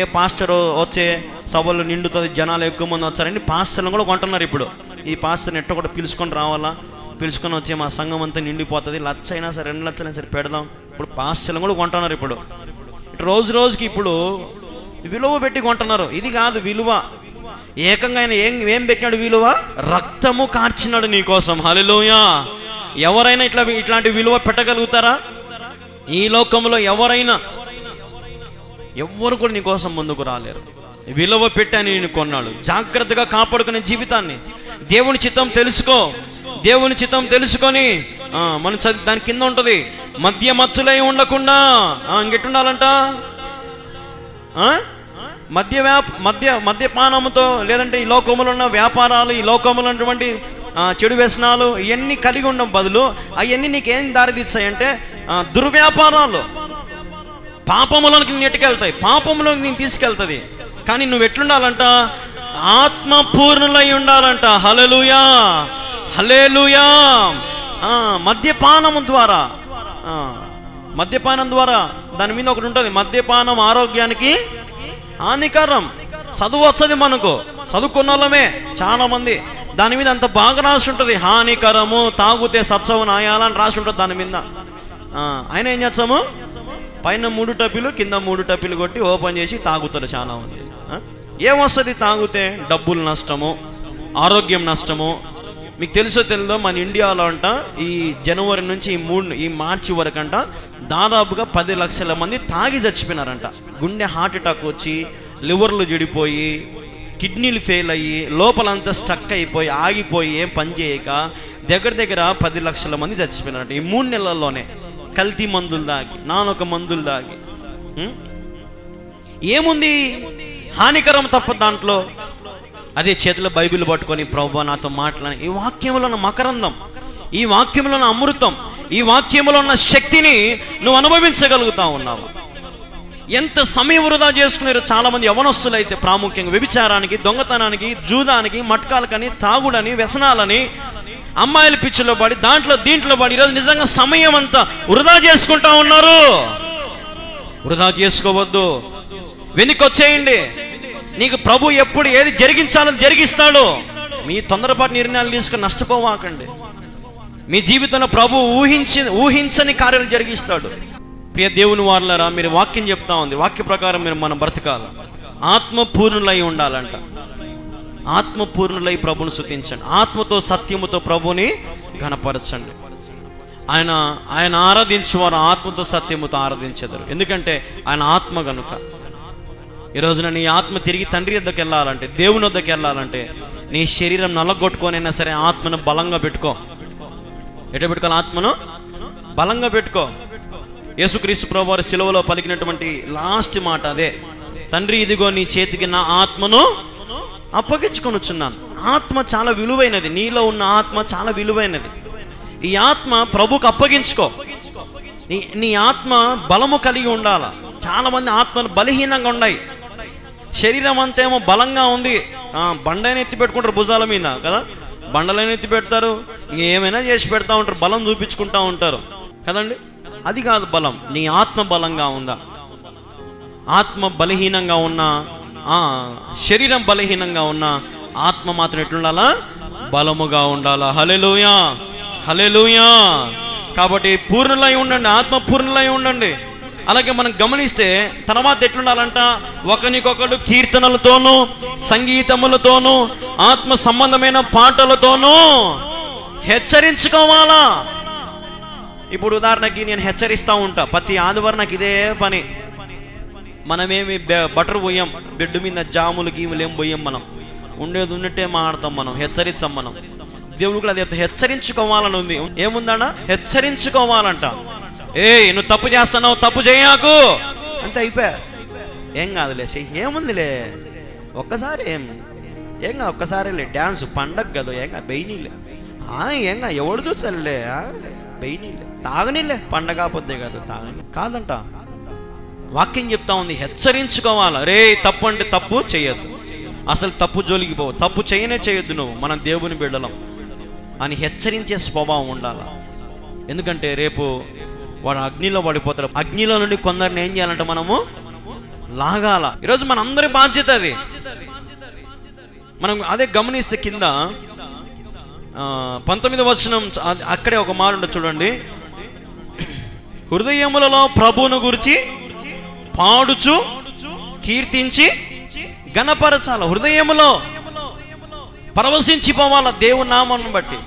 [SPEAKER 1] ఏ పాస్టర్ వచ్చే సభలు నిండుతుంది, జనాలు ఎక్కువ మంది వచ్చారని పాస్టర్లను కూడా కొంటున్నారు. ఇప్పుడు ఈ పాస్టర్ని ఎట్ట కూడా పిలుచుకొని రావాలా, పిలుచుకొని వచ్చే మా సంఘం అంతా నిండిపోతుంది, 1,00,000 అయినా సరే 2 లక్షలైనా సరే పెడదాం. ఇప్పుడు పాస్టర్లను కూడా కొంటున్నారు. ఇప్పుడు రోజు రోజుకి ఇప్పుడు విలువ పెట్టి కొంటున్నారు. ఇది కాదు విలువ. ఏకంగా ఆయన ఏం పెట్టినాడు విలువ? రక్తము కార్చినాడు నీ కోసం. హల్లెలూయా. ఎవరైనా ఇట్లాంటి విలువ పెట్టగలుగుతారా? ఈ లోకంలో ఎవ్వరు కూడా నీ కోసం ముందుకు రాలేరు. విలువ పెట్టని నేను కొన్నాడు. జాగ్రత్తగా కాపాడుకునే జీవితాన్ని, దేవుని చిత్తం తెలుసుకో. దేవుని చిత్తం తెలుసుకొని మనం దాని కింద ఉంటుంది, మద్యమత్తులై ఉండకుండా ఇంకెట్టుండాలంట, మద్యపానముతో, లేదంటే ఈ లోకములో ఉన్న వ్యాపారాలు, ఈ లోకములో ఉన్నటువంటి చెడు వ్యసనాలు ఇవన్నీ కలిగి ఉండడం బదులు అవన్నీ నీకేం దారితీస్తాయంటే దుర్వ్యాపారాలు, పాపములోకి నెట్టుకెళ్తాయి, పాపములోకి నేను తీసుకెళ్తుంది. కానీ నువ్వు ఎట్లుండాలంట? ఆత్మపూర్ణులై ఉండాలంట. హల్లెలూయా, హల్లెలూయా. మద్యపానం ద్వారా దాని మీద ఒకటి ఉంటుంది, మద్యపానం ఆరోగ్యానికి హానికరం. చదువు వచ్చది మనకు, చదువుకున్న వాళ్ళమే చాలా మంది. దాని మీద అంత బాగా రాసి ఉంటుంది, హానికరము, తాగుతే సత్సవు నాయాలని రాసి ఉంటుంది దాని మీద. ఆయన ఏం చేస్తాము? పైన 3 టబ్బీలు కింద 3 టబ్బీలు కొట్టి ఓపెన్ చేసి తాగుతారు చాలా మంది. ఏమొస్తుంది తాగుతే? డబ్బులు నష్టము, ఆరోగ్యం నష్టము. మీకు తెలుసో తెలియదో మన ఇండియాలో అంట ఈ జనవరి నుంచి ఈ మార్చి వరకు అంట దాదాపుగా 10 లక్షల మంది తాగి చచ్చిపోయినారంట. గుండె హార్ట్ అటాక్ వచ్చి, లివర్లు చెడిపోయి, కిడ్నీలు ఫెయిల్ అయ్యి, లోపలంతా స్టక్ అయిపోయి, ఆగిపోయి, ఏం పని చేయక దగ్గర 10 లక్షల మంది చచ్చిపోయినారంట ఈ 3 నెలల్లోనే. కల్తీ మందులు దాగి, నానొక మందులు దాగి. ఏముంది? హానికరం తప్ప దాంట్లో. అదే చేతిలో బైబిల్ పట్టుకొని ప్రభువా నాతో మాట్లాడి, ఈ వాక్యంలో ఉన్న మకరందం, ఈ వాక్యంలో ఉన్న అమృతం, ఈ వాక్యంలో ఉన్న శక్తిని నువ్వు అనుభవించగలుగుతా ఉన్నావు. ఎంత సమయం వృధా చేసుకున్నారు చాలా మంది యవనస్తులు అయితే, ప్రాముఖ్యంగా వ్యభిచారానికి, దొంగతనానికి, జూదానికి, మట్కాలకని, తాగుడని, వ్యసనాలని, అమ్మాయిల పిచ్చిలో పడి దీంట్లో పడి ఈరోజు నిజంగా సమయం అంతా వృధా చేసుకుంటా ఉన్నారు. వృధా చేసుకోవద్దు, వెనుకొచ్చేయండి. నీకు ప్రభు ఎప్పుడు ఏది జరిగించాలని జరిగిస్తాడు. మీ తొందరపాటు నిర్ణయాలు తీసుకుని నష్టపోవాకండి. మీ జీవితంలో ప్రభు ఊహించని కార్యాలు జరిగిస్తాడు. ప్రియ దేవుని వారలారా, మీరు వాక్యం చెప్తా ఉంది, వాక్య ప్రకారం మనం బ్రతకాలి. ఆత్మపూర్ణులై ఉండాలంట. ఆత్మపూర్ణులై ప్రభుని స్తుతించండి. ఆత్మతో సత్యముతో ప్రభుని ఘనపరచండి. ఆయన ఆరాధించేవారు ఆత్మతో సత్యముతో ఆరాధించెదరు. ఎందుకంటే ఆయన ఆత్మ గనుక. ఈరోజున నీ ఆత్మ తిరిగి తండ్రి వద్దకు వెళ్ళాలంటే, దేవుని వద్దకు వెళ్ళాలంటే, నీ శరీరం నల్లగొట్టుకొనైనా సరే ఆత్మను బలంగా పెట్టుకో. ఎట పెట్టుకోవాలి? ఆత్మను బలంగా పెట్టుకో. యేసుక్రీస్తు ప్రభువారు శిలువలో పలికినటువంటి లాస్ట్ మాట అదే, తండ్రి ఇదిగో నీ చేతికి నా ఆత్మను అప్పగించుకొని వచ్చున్నాను. ఆత్మ చాలా విలువైనది. నీలో ఉన్న ఆత్మ చాలా విలువైనది. ఈ ఆత్మ ప్రభుకు అప్పగించుకో. నీ ఆత్మ బలము కలిగి ఉండాల. చాలా మంది ఆత్మలు బలహీనంగా ఉన్నాయి. శరీరం అంతా ఏమో బలంగా ఉంది, బండైనా ఎత్తి పెట్టుకుంటారు భుజాల మీద కదా, బండలైనా ఎత్తి పెడతారు, ఇంకేమైనా చేసి పెడతా ఉంటారు, బలం చూపించుకుంటా ఉంటారు కదండి. అది కాదు బలం. నీ ఆత్మ బలంగా ఉందా? ఆత్మ బలహీనంగా ఉన్నా, శరీరం బలహీనంగా ఉన్నా, ఆత్మ మాత్రం ఎట్లుండాలా? బలముగా ఉండాలా. హల్లెలూయా, హల్లెలూయా. కాబట్టి పూర్ణులై ఉండండి, ఆత్మ పూర్ణులై ఉండండి. అలాగే మనం గమనిస్తే తర్వాత ఎట్లుండాలంట? ఒకరికొకరు కీర్తనలతోనూ, సంగీతములతోనూ, ఆత్మ సంబంధమైన పాటలతోనూ హెచ్చరించుకోవాలా. ఇప్పుడు ఉదాహరణకి నేను హెచ్చరిస్తూ ఉంటా, ప్రతి ఆదివారం నాకు ఇదే పని. మనమేమి బటర్ పోయాం, బెడ్ మీద జాములు గీములు ఏం పోయాం. మనం ఉండేది ఉన్నట్టే మాడతాం, మనం హెచ్చరించాం. మనం దేవుడు కూడా అదే హెచ్చరించుకోవాలని ఉంది. ఏముందన్నా? హెచ్చరించుకోవాలంట. నువ్వు తప్పు చేస్తున్నావు, తప్పు చేయకు అంతే, అయిపోయా. ఏం కాదులే, ఏముందిలే, ఒక్కసారి ఏం కాదు, ఒక్కసారిలే డ్యాన్స్, పండగ కదా, ఏం కాదు, బెయినీలే, ఏం కాదు, ఎవడు చూసాలే, బెయినీలే, తాగనీలే, పండగ కాకపోతే కాదు, తాగని కాదంట. వాక్యం చెప్తా ఉంది, హెచ్చరించుకోవాలి. రే తప్పు అంటే తప్పు చేయొద్దు, అసలు తప్పు జోలికి పోవు, తప్పు చేయొద్దు నువ్వు, మనం దేవుని బిడ్డలం అని హెచ్చరించే స్వభావం ఉండాలి. ఎందుకంటే రేపు వాడు అగ్నిలో పడిపోతాడు. అగ్నిలో నుండి కొందరిని ఏం చేయాలంటే మనము లాగాల. ఈరోజు మన అందరి బాధ్యత అది. మనం అదే గమనిస్తే కింద 19వ వచనం అక్కడే ఒక మాట ఉంటుంది చూడండి. హృదయములలో ప్రభువును గురించి పాడుచు కీర్తించి ఘనపరచాల, హృదయములో పరవశించిపోవాల దేవుని నామమును బట్టి.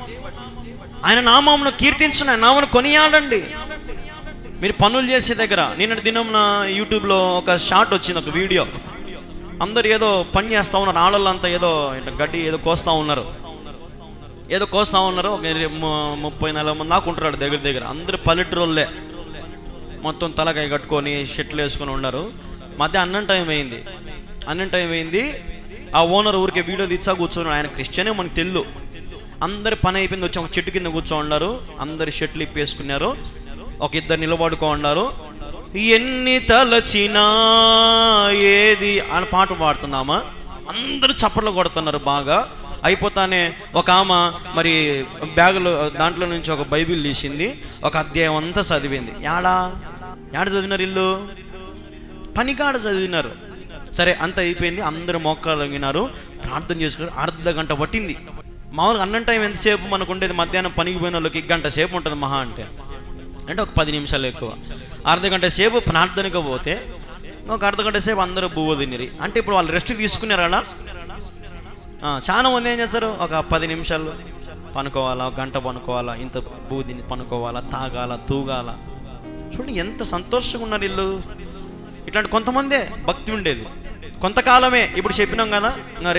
[SPEAKER 1] ఆయన నామమును కీర్తించిన, ఆయన నామమును కొనియాడండి. మీరు పనులు చేసే దగ్గర, నిన్నటి దినం నా యూట్యూబ్లో ఒక షార్ట్ వచ్చింది, ఒక వీడియో. అందరు ఏదో పని చేస్తూ ఉన్నారు, ఆడవాళ్ళంతా ఏదో గడ్డి ఏదో కోస్తూ ఉన్నారు. ఒక 30-40 మంది దాకా ఉంటారు దగ్గర. అందరు పల్లెటూరులే, మొత్తం తలకాయ కట్టుకొని షర్ట్లు వేసుకొని ఉన్నారు. మధ్య అన్నం టైం అయింది. ఆ ఓనర్ ఊరికే వీడియో తీసా కూర్చొని, ఆయన క్రిస్టియనే మనకు తెలుసు. అందరి పని అయిపోయింది, వచ్చి ఒక చెట్టు కింద కూర్చో ఉన్నారు. అందరు షర్ట్లు ఇప్పేసుకున్నారు. ఒక ఇద్దరు నిలబడుకో ఉన్నారు. ఎన్ని తలచినా ఏది అని పాట పాడుతున్నామా, అందరూ చప్పట్లు కొడుతున్నారు బాగా. అయిపోతానే ఒక ఆమె మరి బ్యాగులో దాంట్లో నుంచి ఒక బైబిల్ తీసింది, ఒక అధ్యాయం అంతా చదివింది. యాడ చదివినారు ఇల్లు? పనికాడ చదివినారు. సరే, అంత అయిపోయింది. అందరూ మోకాలు వంగినారు, ప్రార్థన చేసుకున్నారు. అర్ధ గంట పట్టింది. మామూలుగా అన్నం టైం ఎంతసేపు మనకు ఉండేది? మధ్యాహ్నం పనికి పోయిన వాళ్ళకి 1 గంట సేపు ఉంటుంది మహా అంటే ఒక 10 నిమిషాలు ఎక్కువ. అర్ధ గంట సేపు ప్రార్థనకు పోతే ఒక అర్ధ గంట సేపు అందరూ బువ్వ తినిరి. అంటే ఇప్పుడు వాళ్ళు రెస్ట్ తీసుకున్నారు అలా. చాలా మంది ఏం చేస్తారు, ఒక 10 నిమిషాలు పనుకోవాలా, 1 గంట పనుకోవాలా, ఇంత బువ్వ తిని పనుకోవాలా, తాగాల, తూగాల. చూడండి ఎంత సంతోషంగా ఉన్నారు వీళ్ళు. ఇట్లాంటి కొంతమందే భక్తి ఉండేది కొంతకాలమే. ఇప్పుడు చెప్పినాం కదా, ఇంకా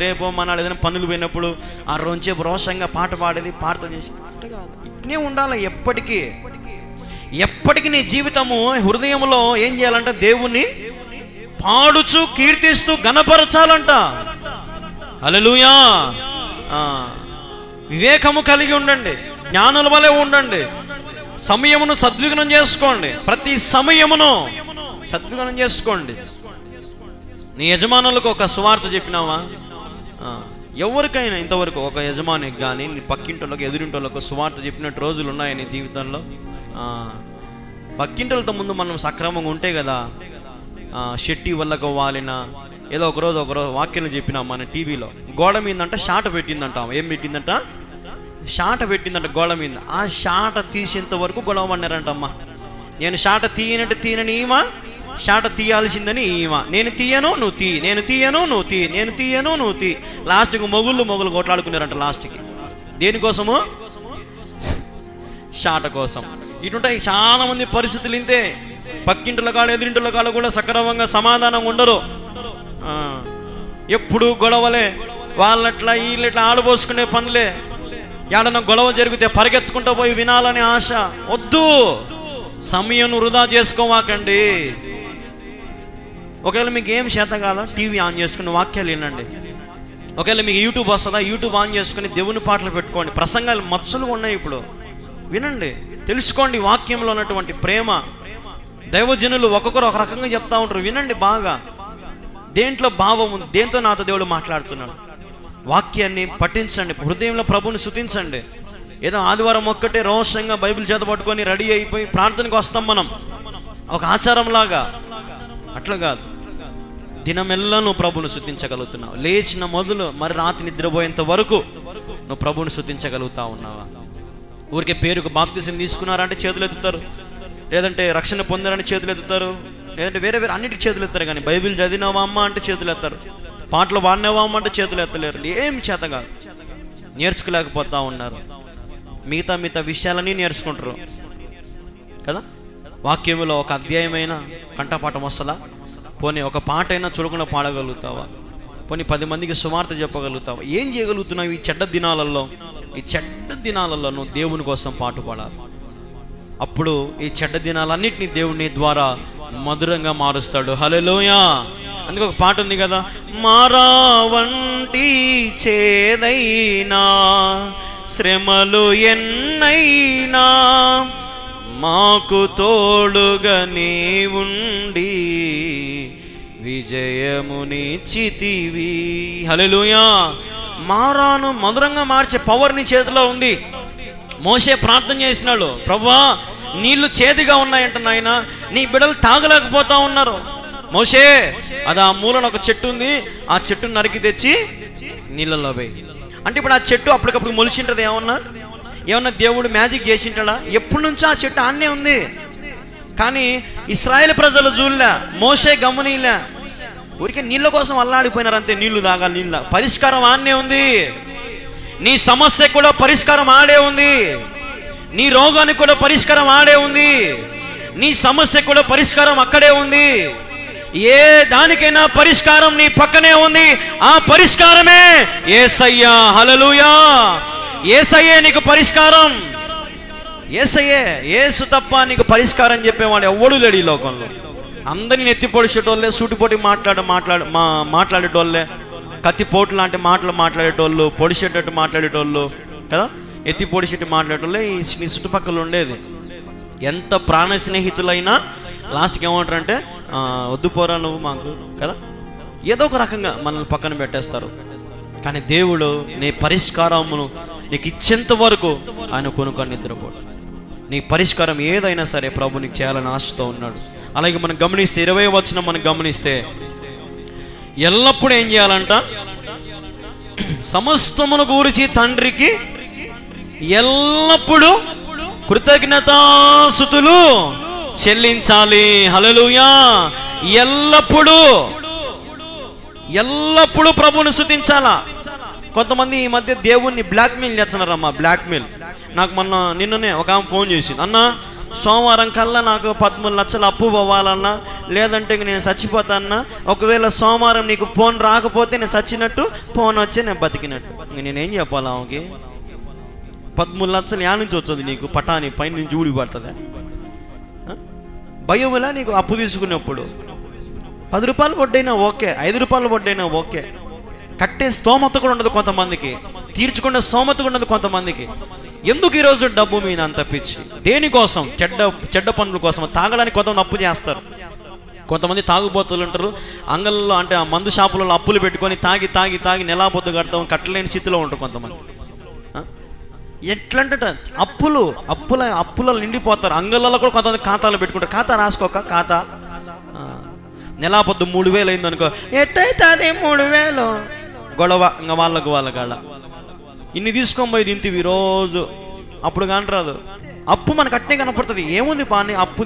[SPEAKER 1] రేపు మన ఏదైనా పనులు పోయినప్పుడు ఆ రోజుసేపు రోషంగా పాట పాడేది, ప్రార్థన చేసి ఇట్నే ఉండాలి. ఎప్పటికీ నీ జీవితము హృదయంలో ఏం చేయాలంటే దేవుణ్ణి పాడుచు కీర్తిస్తూ ఘనపరచాలంట. హల్లెలూయా. వివేకము కలిగి ఉండండి, జ్ఞానుల వలె ఉండండి, సమయమును సద్వినియోగం చేసుకోండి. ప్రతి సమయమును సద్వినియోగం చేసుకోండి. నీ యజమానులకు ఒక సువార్త చెప్పినావా? ఎవరికైనా ఇంతవరకు ఒక యజమానికి కానీ నీ పక్కింటోళ్ళకి ఎదురింటోళ్ళకు సువార్త చెప్పినట్టు రోజులు ఉన్నాయి నీ జీవితంలో? పక్కింటోళ్ళతో ముందు మనం సక్రమంగా ఉంటే కదా. షెట్టి వల్లకు వాలిన ఏదో ఒకరోజు వాక్యం చెప్పినాం మన టీవీలో. గోడ మీదంట షాట పెట్టిందంట. ఏం పెట్టిందంట? షాట పెట్టిందంట గోడ మీద. ఆ షాట తీసేంత వరకు గొడవ పడినారంటమ్మా. నేను షాట తీయనని ఈమా, షాట తీయాల్సిందని ఈమా. నేను తీయను నువ్వు తీ, నేను తీయను నువ్వు తీ, నేను తీయను నువ్వు తీ. లాస్ట్కి మొగుళ్ళు కొట్లాడుకున్నారంట. లాస్ట్కి దేనికోసము? షాట కోసం. ఇటుంటాయి చాలా మంది పరిస్థితులు ఇంతే. పక్కింటుల కాడ ఎదురింటుల కాడ కూడా సక్రమంగా సమాధానం ఉండరు. ఎప్పుడు గొడవలే, వాళ్ళట్లా వీళ్ళట్లా ఆడబోసుకునే పనులే. ఏడన్నా గొడవ జరిగితే పరిగెత్తుకుంటూ పోయి వినాలని ఆశ. వద్దు, సమయం వృధా చేసుకోవాకండి. ఒకవేళ మీకు ఏం చేత కాదా, టీవీ ఆన్ చేసుకుని వాక్యాలు వినండి. ఒకవేళ మీకు యూట్యూబ్ వస్తుందా, యూట్యూబ్ ఆన్ చేసుకుని దేవుని పాటలు పెట్టుకోండి. ప్రసంగాలు మత్సలుగా ఉన్నాయి ఇప్పుడు, వినండి, తెలుసుకోండి వాక్యంలో ఉన్నటువంటి ప్రేమ. దైవజనులు ఒక్కొక్కరు ఒక రకంగా చెప్తా ఉంటారు, వినండి బాగా. దేంట్లో భావం ఉంది, దేంతో నాతో దేవుడు మాట్లాడుతున్నాడు. వాక్యాన్ని పఠించండి, హృదయంలో ప్రభుని స్తుతించండి. ఏదో ఆదివారం ఒక్కటే రోషంగా బైబిల్ చేత పట్టుకొని రెడీ అయిపోయి ప్రార్థనకు వస్తాం మనం ఒక ఆచారంలాగా. అట్లా కాదు. దినమెల్లా నువ్వు ప్రభుని స్తుతించగలుగుతున్నావు. లేచిన మొదలు మరి రాత్రి నిద్రపోయేంత వరకు నువ్వు ప్రభుని స్తుతించగలుగుతా ఉన్నావా? ఊరికే పేరుకు బాప్తిసం తీసుకున్నారంటే చేతులు ఎత్తుతారు, లేదంటే రక్షణ పొందారని చేతులు ఎత్తుతారు, లేదంటే వేరే అన్నిటికీ చేతులు ఎత్తారు. కానీ బైబిల్ చదివినావా అమ్మ అంటే చేతులు ఎత్తారు, పాటలు పాడినావా అమ్మ అంటే చేతులు ఎత్తలేరు. ఏం చేతగా నేర్చుకోలేకపోతా ఉన్నారు. మిగతా విషయాలన్నీ నేర్చుకుంటారు కదా. వాక్యములో ఒక అధ్యాయమైన కంఠపాఠం వస్తుందా? పోనీ ఒక పాట అయినా చూడకుండా పాడగలుగుతావా? పోనీ 10 మందికి సువార్త చెప్పగలుగుతావా? ఏం చేయగలుగుతున్నావు ఈ చెడ్డ దినాలలో? ఈ చెడ్డ దినాలలో నువ్వు దేవుని కోసం పాటు పాడాలి. అప్పుడు ఈ చెడ్డ దినాలన్నిటినీ దేవుని ద్వారా మధురంగా మారుస్తాడు. హల్లెలూయా. అందుకే ఒక పాట ఉంది కదా, మారా వంటి చేదైనా శ్రమలు ఎన్నైనా మాకు తోడుగా నీవుండి విజయమునిచ్చితివి. హల్లెలూయా. మారాను మధురంగా మార్చే పవర్ నీ చేతిలో ఉంది. మోషే ప్రార్థన చేసినాడు, ప్రభువా నీళ్లు చేదుగా ఉన్నాయంట నాయన, నీ బిడ్డలు తాగలేకపోతా ఉన్నారు. మోషే అది ఆ మూలన ఒక చెట్టు ఉంది, ఆ చెట్టును నరికి తెచ్చి నీళ్ళల్లో పోయి. అంటే ఇప్పుడు ఆ చెట్టు అప్పటికప్పుడు మొలిచింటది. ఏమన్నా దేవుడు మ్యాజిక్ చేసింటాడా? ఎప్పటి నుంచో ఆ చెట్టు ఆన్నే ఉంది. కానీ ఇశ్రాయేల్ ప్రజలు చూడలే, మోషే గమనిలే. ఊరికే నీళ్ళ కోసం అల్లాడిపోయినారు అంతే. నీళ్లు తాగాలి, నీళ్ళు పరిష్కారం ఆడనే ఉంది. నీ సమస్య కూడా పరిష్కారం ఆడే ఉంది. నీ రోగానికి కూడా పరిష్కారం ఆడే ఉంది. నీ సమస్య కూడా పరిష్కారం అక్కడే ఉంది. ఏ దానికైనా పరిష్కారం నీ పక్కనే ఉంది. ఆ పరిష్కారమే యేసయ్య. హల్లెలూయా. యేసయ్యే నీకు పరిష్కారం. యేసయ్యే. యేసు తప్ప నీకు పరిష్కారం చెప్పేవాడు ఎవడు లేడు ఈ లోకంలో. అందరిని ఎత్తి పొడిచేటోళ్ళే, సూటిపోటి మాట్లాడేటోళ్ళే, కత్తిపోటు లాంటి మాటలు మాట్లాడేటోళ్ళు, పొడిచేటట్టు మాట్లాడేటోళ్ళు కదా, ఎత్తి పొడిచేట్టు మాట్లాడేటోళ్ళే నీ చుట్టుపక్కల ఉండేది. ఎంత ప్రాణ స్నేహితులైనా లాస్ట్కి ఏమంటారంటే వద్దు పోరా నువ్వు మాకు కదా, ఏదో ఒక రకంగా మనల్ని పక్కన పెట్టేస్తారు. కానీ దేవుడు నీ పరిష్కారమును నీకు ఇచ్చేంత వరకు ఆయన కొనుక్కొని నిద్రపోడు. నీ పరిష్కారం ఏదైనా సరే ప్రభు నీకు చేయాలని ఆశతో ఉన్నాడు. అలాగే మనం గమనిస్తే 20వ వచనం మనం గమనిస్తే ఎల్లప్పుడూ ఏం చేయాలంట? సమస్తమును గురించి తండ్రికి ఎల్లప్పుడూ కృతజ్ఞతాస్తుతులు చెల్లించాలి. హల్లెలూయా. ఎల్లప్పుడూ ప్రభువుని స్తుతించాలా. కొంతమంది ఈ మధ్య దేవుణ్ణి బ్లాక్మెయిల్ చేస్తున్నారమ్మా. బ్లాక్మెయిల్. నాకు నిన్ననే ఒక ఆమె ఫోన్ చేసింది. అన్న సోమవారం కల్లా నాకు 13 లక్షలు అప్పు పోవాలన్నా, లేదంటే నేను చచ్చిపోతాన్నా, ఒకవేళ సోమవారం నీకు ఫోన్ రాకపోతే నేను చచ్చినట్టు, ఫోన్ వచ్చి నేను బతికినట్టు. నేనేం చెప్పాలా ఆమెకి? 13 లక్షలు యా నుంచి వచ్చేది నీకు? పటాని పైన నుంచి ఊడి పడుతుందా? భయములా నీకు అప్పు తీసుకున్నప్పుడు? 10 రూపాయలు వడ్డైనా ఓకే, 5 రూపాయలు వడ్డైనా ఓకే. కట్టే స్తోమత కూడా ఉండదు కొంతమందికి, తీర్చుకునే స్తోమత కూడా ఉండదు కొంతమందికి. ఎందుకు ఈరోజు డబ్బు మీద అంత పిచ్చి? దేనికోసం? చెడ్డ పనుల కోసం. తాగడానికి కొంతమంది అప్పు చేస్తారు. కొంతమంది తాగుబోతులు ఉంటారు. అంగల్లో అంటే ఆ మందు షాపులలో అప్పులు పెట్టుకొని తాగి తాగి తాగి నెలాపొద్దు కడతాం, కట్టలేని స్థితిలో ఉంటారు కొంతమంది. ఎట్లంటే అప్పుల నిండిపోతారు. అంగళ్ళలో కూడా కొంతమంది ఖాతాలు పెట్టుకుంటారు. ఖాతా రాసుకోక ఖాతా నెలాపొద్దు 3000 అయింది అనుకో, ఎట్టయితే అదే 3000 గొడవ. ఇంకా వాళ్ళ కాడ ఇన్ని తీసుకొని పోయి తింటివి రోజు. అప్పుడు కానీ రాదు. అప్పు మనకు అట్నే కనపడుతుంది. ఏముంది పాని అప్పు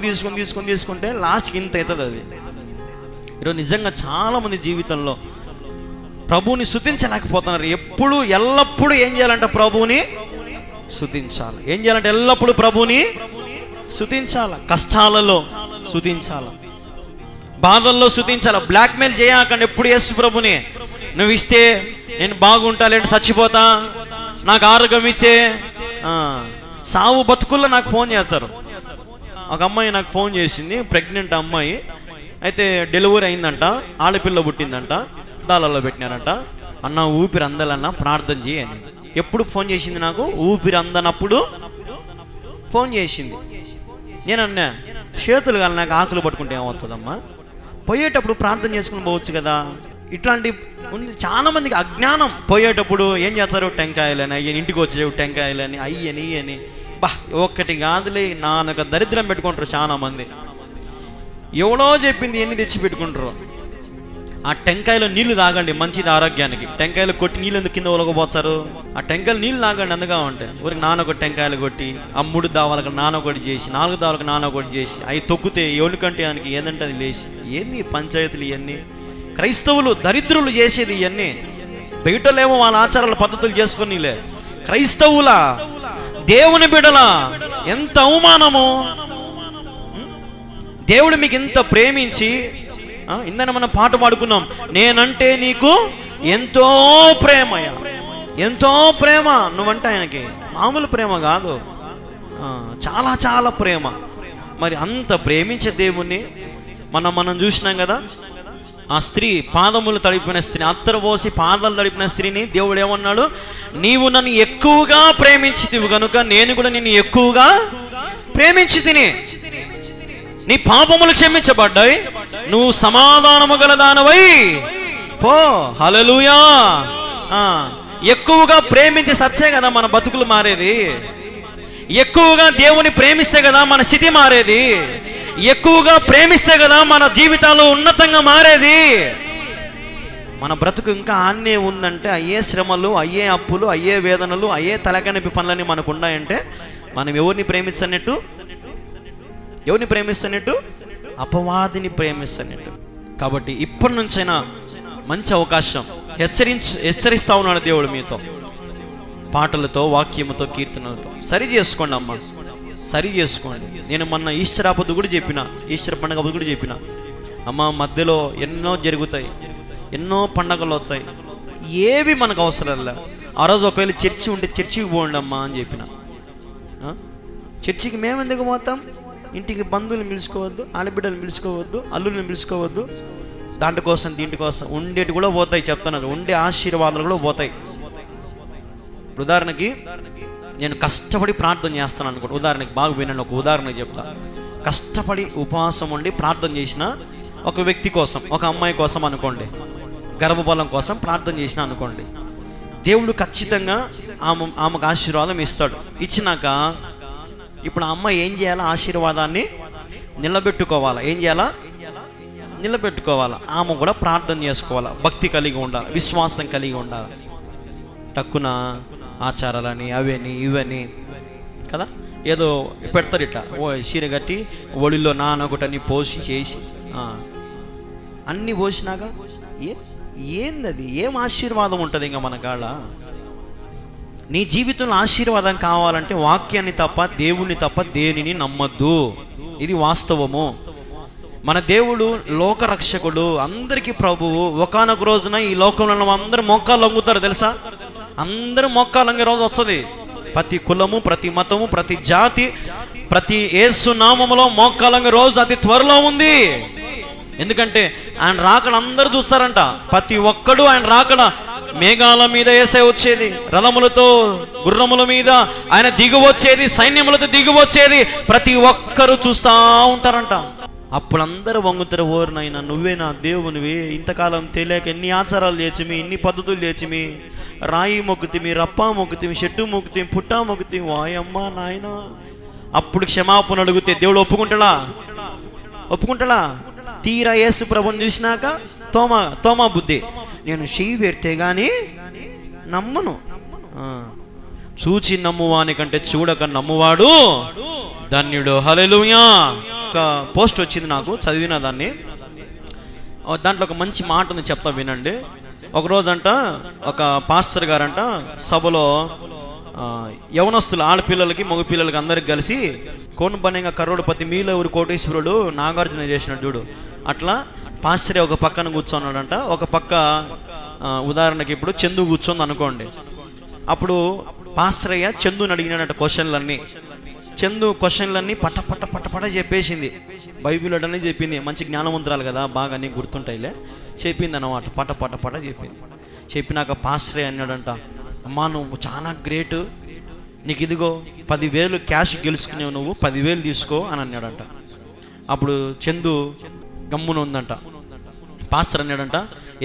[SPEAKER 1] తీసుకుంటే లాస్ట్కి ఇంత అవుతుంది అది. ఈరోజు నిజంగా చాలామంది జీవితంలో ప్రభువుని స్తుతించలేకపోతున్నారు. ఎల్లప్పుడూ ఏం చేయాలంటే ప్రభువుని స్తుతించాలి. ఏం చేయాలంటే ఎల్లప్పుడూ ప్రభువుని స్తుతించాలి. కష్టాలలో స్తుతించాలి, బాధల్లో స్తుతించాలి. బ్లాక్మెయిల్ చేయకండి ఎప్పుడు. యేసు ప్రభుని నువ్వు ఇస్తే నేను బాగుంటా, లేదంటే చచ్చిపోతా, నాకు ఆరోగ్యం ఇచ్చే. సావు బతుకుల్లో నాకు ఫోన్ చేస్తారు. ఒక అమ్మాయి నాకు ఫోన్ చేసింది, ప్రెగ్నెంట్ అమ్మాయి. అయితే డెలివరీ అయిందంట, ఆడపిల్ల పుట్టిందంట, దాలలో పెట్టినారంట. అన్న ఊపిరి అందలన్నా ప్రార్థన చేయని. ఎప్పుడు ఫోన్ చేసింది నాకు? ఊపిరి అందనప్పుడు ఫోన్ చేసింది. నేనన్నా చేతులు కాదు, నాకు ఆకులు పట్టుకుంటే ఏమవుతుందమ్మా? పోయేటప్పుడు ప్రార్థన చేసుకుని పోవచ్చు కదా. ఇట్లాంటి చాలా మందికి అజ్ఞానం. పోయేటప్పుడు ఏం చేస్తారు? టెంకాయలని, అయ్యని ఇంటికి వచ్చేవి టెంకాయలని, అయ్యని ఒక్కటి కాదులే నానొక దరిద్రం పెట్టుకుంటారు చాలా మంది. ఎవడో చెప్పింది ఎన్ని తెచ్చి పెట్టుకుంటారు. ఆ టెంకాయలో నీళ్లు తాగండి, మంచిది ఆరోగ్యానికి. టెంకాయలు కొట్టి నీళ్ళు ఎందుకు కింద ఒలగపోతారు? ఆ టెంకాయలు నీళ్ళు తాగండి. అందుగా ఉంటాయి. ఊరికి నానొకటి టెంకాయలు కొట్టి, ఆ 3 దావాలకు నానొకటి చేసి, 4 దావాలకు నానొకటి చేసి, అవి తొక్కితే ఎవరికంటే ఆయనకి ఏదంటే అది లేచి. ఏంది పంచాయతీలు ఇవన్నీ? క్రైస్తవులు దరిద్రులు చేసేది ఇవన్నీ. బయటలేమో వాళ్ళ ఆచారాల పద్ధతులు చేసుకునిలే. క్రైస్తవుల దేవుని బిడ్డల ఎంత అవమానము! దేవుడు మీకు ఇంత ప్రేమించి, ఇందన మనం పాట పాడుకున్నాం, నేనంటే నీకు ఎంతో ప్రేమయ, ఎంతో ప్రేమ. నువ్వంటే ఆయనకి మామూలు ప్రేమ కాదు, చాలా చాలా ప్రేమ. మరి అంత ప్రేమించే దేవుణ్ణి మనం చూసినాం కదా. ఆ స్త్రీ పాదములు తడిపిన స్త్రీ, అత్తరు పోసి పాదాలు తడిపిన స్త్రీని దేవుడు ఏమన్నాడు? నీవు నన్ను ఎక్కువగా ప్రేమించితివి కనుక నేను కూడా నిన్ను ఎక్కువగా ప్రేమించి తిని, నీ పాపములు క్షమించబడ్డాయి, నువ్వు సమాధానము గల దానవై పో. హల్లెలూయా. ఎక్కువగా ప్రేమించి సచ్చే కదా మన బతుకులు మారేది. ఎక్కువగా దేవుని ప్రేమిస్తే కదా మన స్థితి మారేది. ఎక్కువగా ప్రేమిస్తే కదా మన జీవితాలు ఉన్నతంగా మారేది. మన బ్రతుకు ఇంకా ఆన్నే ఉందంటే అయ్యే శ్రమలు, అయ్యే అప్పులు, అయ్యే వేదనలు, అయ్యే తలకనిపి పనులన్నీ మనకు ఉన్నాయంటే మనం ఎవరిని ప్రేమిస్తున్నట్టు? ఎవరిని ప్రేమిస్తున్నట్టు? అపవాదిని ప్రేమిస్తున్నట్టు. కాబట్టి ఇప్పటి నుంచైనా మంచి అవకాశం, హెచ్చరిస్తా ఉన్నాడు దేవుడు మీతో, పాటలతో, వాక్యముతో, కీర్తనలతో. సరి చేసుకోండి అమ్మ, సరి చేసుకోండి. నేను మొన్న ఈస్టర్ ఆపద కూడా చెప్పిన, ఈస్టర్ పండుగ కూడా చెప్పిన, అమ్మ మధ్యలో ఎన్నో జరుగుతాయి, ఎన్నో పండగలు వచ్చాయి, ఏవి మనకు అవసరం లే. ఆ రోజు ఒకవేళ చర్చి ఉంటే చర్చికి పోండి అమ్మా అని చెప్పిన. చర్చికి మేము ఎందుకు పోతాం? ఇంటికి బంధువులను పిలుచుకోవద్దు, ఆడబిడ్డలు పిలుచుకోవద్దు, అల్లుల్ని పిలుచుకోవద్దు. దాంట్లో కోసం దీంటి కోసం ఉండేటి కూడా పోతాయి. చెప్తాను, ఉండే ఆశీర్వాదాలు కూడా పోతాయి. ఉదాహరణకి నేను కష్టపడి ప్రార్థన చేస్తాను అనుకోండి, ఉదాహరణకి బాగా వినండి, ఒక ఉదాహరణ చెప్తా. కష్టపడి ఉపవాసం ఉండి ప్రార్థన చేసిన ఒక వ్యక్తి కోసం, ఒక అమ్మాయి కోసం అనుకోండి, గర్భఫలం కోసం ప్రార్థన చేసిన అనుకోండి, దేవుడు ఖచ్చితంగా ఆమెకు ఆశీర్వాదం ఇస్తాడు. ఇచ్చినాక ఇప్పుడు ఆ అమ్మాయి ఏం చేయాలా? ఆశీర్వాదాన్ని నిలబెట్టుకోవాలా. ఏం చేయాలా? నిలబెట్టుకోవాలా. ఆమె కూడా ప్రార్థన చేసుకోవాలా, భక్తి కలిగి ఉండాలి, విశ్వాసం కలిగి ఉండాలి. టక్కున ఆచారాలని అవని ఇవని కదా ఏదో పెడతారు, ఇట్లా ఓ చీర కట్టి ఒడిలో నానొకటని పోసి చేసి అన్నీ పోసినాక ఏందది? ఏం ఆశీర్వాదం ఉంటుంది ఇంకా మన కాడ? నీ జీవితంలో ఆశీర్వాదం కావాలంటే వాక్యాన్ని తప్ప, దేవుణ్ణి తప్ప దేనిని నమ్మద్దు. ఇది వాస్తవము. మన దేవుడు లోకరక్షకుడు, అందరికీ ప్రభువు. ఒకానొక రోజున ఈ లోకంలో అందరూ మోకాలు లొంగుతారు తెలుసా? అందరూ మోకాలు లొంగే రోజు వస్తుంది. ప్రతి కులము, ప్రతి మతము, ప్రతి జాతి, ప్రతి యేసు నామములో మోకాలు లొంగే రోజు అతి త్వరలో ఉంది. ఎందుకంటే ఆయన రాకడ అందరూ చూస్తారంట. ప్రతి ఒక్కడు ఆయన రాకడ మేఘాల మీద యేసయ్య వచ్చేది, రథములతో గుర్రముల మీద ఆయన దిగి వచ్చేది, సైన్యములతో దిగి వచ్చేది, ప్రతి ఒక్కరు చూస్తూ ఉంటారంట. అప్పుడు అందరూ వంగుతారు, ఓరినైనా నువ్వే నా దేవునివి, ఇంతకాలం తెలియక ఎన్ని ఆచారాలు చేచిమి, ఇన్ని పద్ధతులు చేచిమి, రాయి మొక్కుతిమి, రప్పా మొక్కుతిమి, చెట్టు మొక్కుతిమి, పుట్టా మొక్కుతిమి, వాయమ్మ నాయన. అప్పుడు క్షమాపణ అడిగితే దేవుడు ఒప్పుకుంటాడా? తీరా యేసు ప్రభుని చూసినాక తోమా బుద్ధి, నేను చెయ్యి పెడితే గాని నమ్మను. చూచి నమ్మువాని కంటే చూడక నమ్మువాడు ధన్యుడు. హల్లెలూయా. ఒక పోస్ట్ వచ్చింది నాకు, చదివిన దాన్ని. దాంట్లో ఒక మంచి మాటని చెప్తా వినండి. ఒకరోజంట ఒక పాస్టర్ గారంట సభలో యవనస్తులు, ఆడపిల్లలకి మగపిల్లలకి అందరికి కలిసి కోనుబనేగా కరోడపతి మీలో ఎవరు కోటేశ్వరుడు నాగార్జున చేసినట్టు చూడు, అట్లా పాస్టరే ఒక పక్కన కూర్చోన్నాడంట. ఒక పక్క ఉదాహరణకి ఇప్పుడు చందు కూర్చోంది అనుకోండి. అప్పుడు పాస్టర్ అయ్య చందుని అడిగినాడంట క్వశ్చన్లన్నీ. చందు క్వశ్చన్లన్నీ పట్ట చెప్పేసింది. బైబిల్ అటనే చెప్పింది. మంచి జ్ఞానవంతురాలు కదా, బాగా అన్నీ గుర్తుంటాయిలే, చెప్పింది అన్నమాట. పట్ట చెప్పింది. చెప్పినాక పాస్టర్ అన్నాడంట, అమ్మా నువ్వు చాలా గ్రేట్, నీకు ఇదిగో 10,000 క్యాష్ గెలుచుకునేవు, నువ్వు 10,000 తీసుకో అని అన్నాడంట. అప్పుడు చందు గమ్మున ఉందంట. పాస్టర్ అన్నాడంట,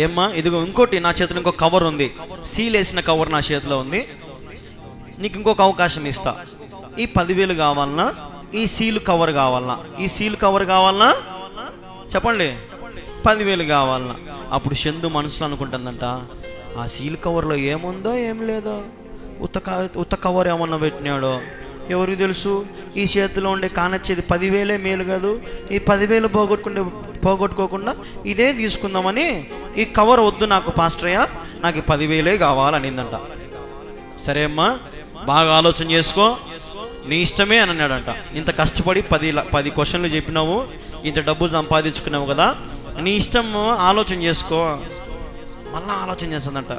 [SPEAKER 1] ఏమ్మా ఇదిగో ఇంకోటి నా చేతిలో ఇంకో కవర్ ఉంది, సీల్ వేసిన కవర్ నా చేతిలో ఉంది, నీకు ఇంకొక అవకాశం ఇస్తా. ఈ 10,000 కావాలన్నా, ఈ సీల్ కవర్ కావాలన్నా, ఈ సీల్ కవర్ కావాలన్నా చెప్పండి, 10,000 కావాలన్నా. అప్పుడు చందు మనసులో అనుకుంటుందంట, ఆ సీల్ కవర్లో ఏముందో ఏం లేదో, ఉత్త కవర్ ఏమన్నా పెట్టినాడో ఎవరికి తెలుసు, ఈ చేతిలో ఉండే కానొచ్చేది 10,000 మేలు కాదు, ఈ 10,000 పోగొట్టుకోకుండా ఇదే తీసుకుందామని ఈ కవర్ వద్దు నాకు పాస్టరయ్య, నాకు 10,000 కావాలనిందంట. సరే అమ్మా బాగా ఆలోచన చేసుకో, నీ ఇష్టమే అని అన్నాడంట. ఇంత కష్టపడి 10 క్వశ్చన్లు చెప్పినావు, ఇంత డబ్బు సంపాదించుకున్నావు కదా, నీ ఇష్టం, ఆలోచన చేసుకో. మళ్ళీ ఆలోచన చేస్తుందంట.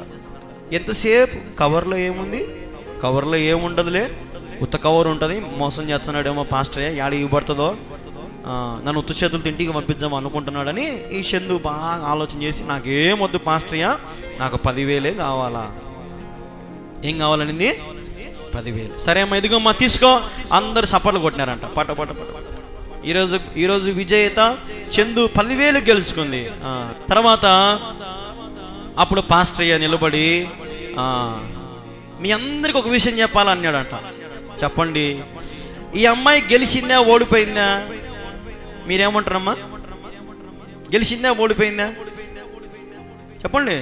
[SPEAKER 1] ఎంతసేపు కవర్లో ఏముంది, కవర్లో ఏముండదులే, ఉత్త కవర్ ఉంటుంది, మోసం చేస్తున్నాడేమో పాస్టరే, యాడ ఇవ్వబడుతుందో, నన్ను ఉత్త చేతులతో ఇంటికి పంపిద్దాం అనుకుంటున్నాడని ఈ చందు బాగా ఆలోచన చేసి, నాకేం వద్దు పాస్టరయ్య, నాకు 10,000 కావాలా. ఏం కావాలనింది? 10,000. సరే అమ్మా ఇదిగోమ్మా తీసుకో. అందరు సపర్లు కొట్టినారంట. పట్ట ఈరోజు విజేత చందు 10,000 గెలుచుకుంది. తర్వాత అప్పుడు పాస్టరయ్య నిలబడి, మీ అందరికి ఒక విషయం చెప్పాలన్నాడంట. చెప్పండి, ఈ అమ్మాయి గెలిచిందా ఓడిపోయిందా? మీరేమంటారమ్మా? గెలిచిందా ఓడిపోయిందా? చెప్పండి.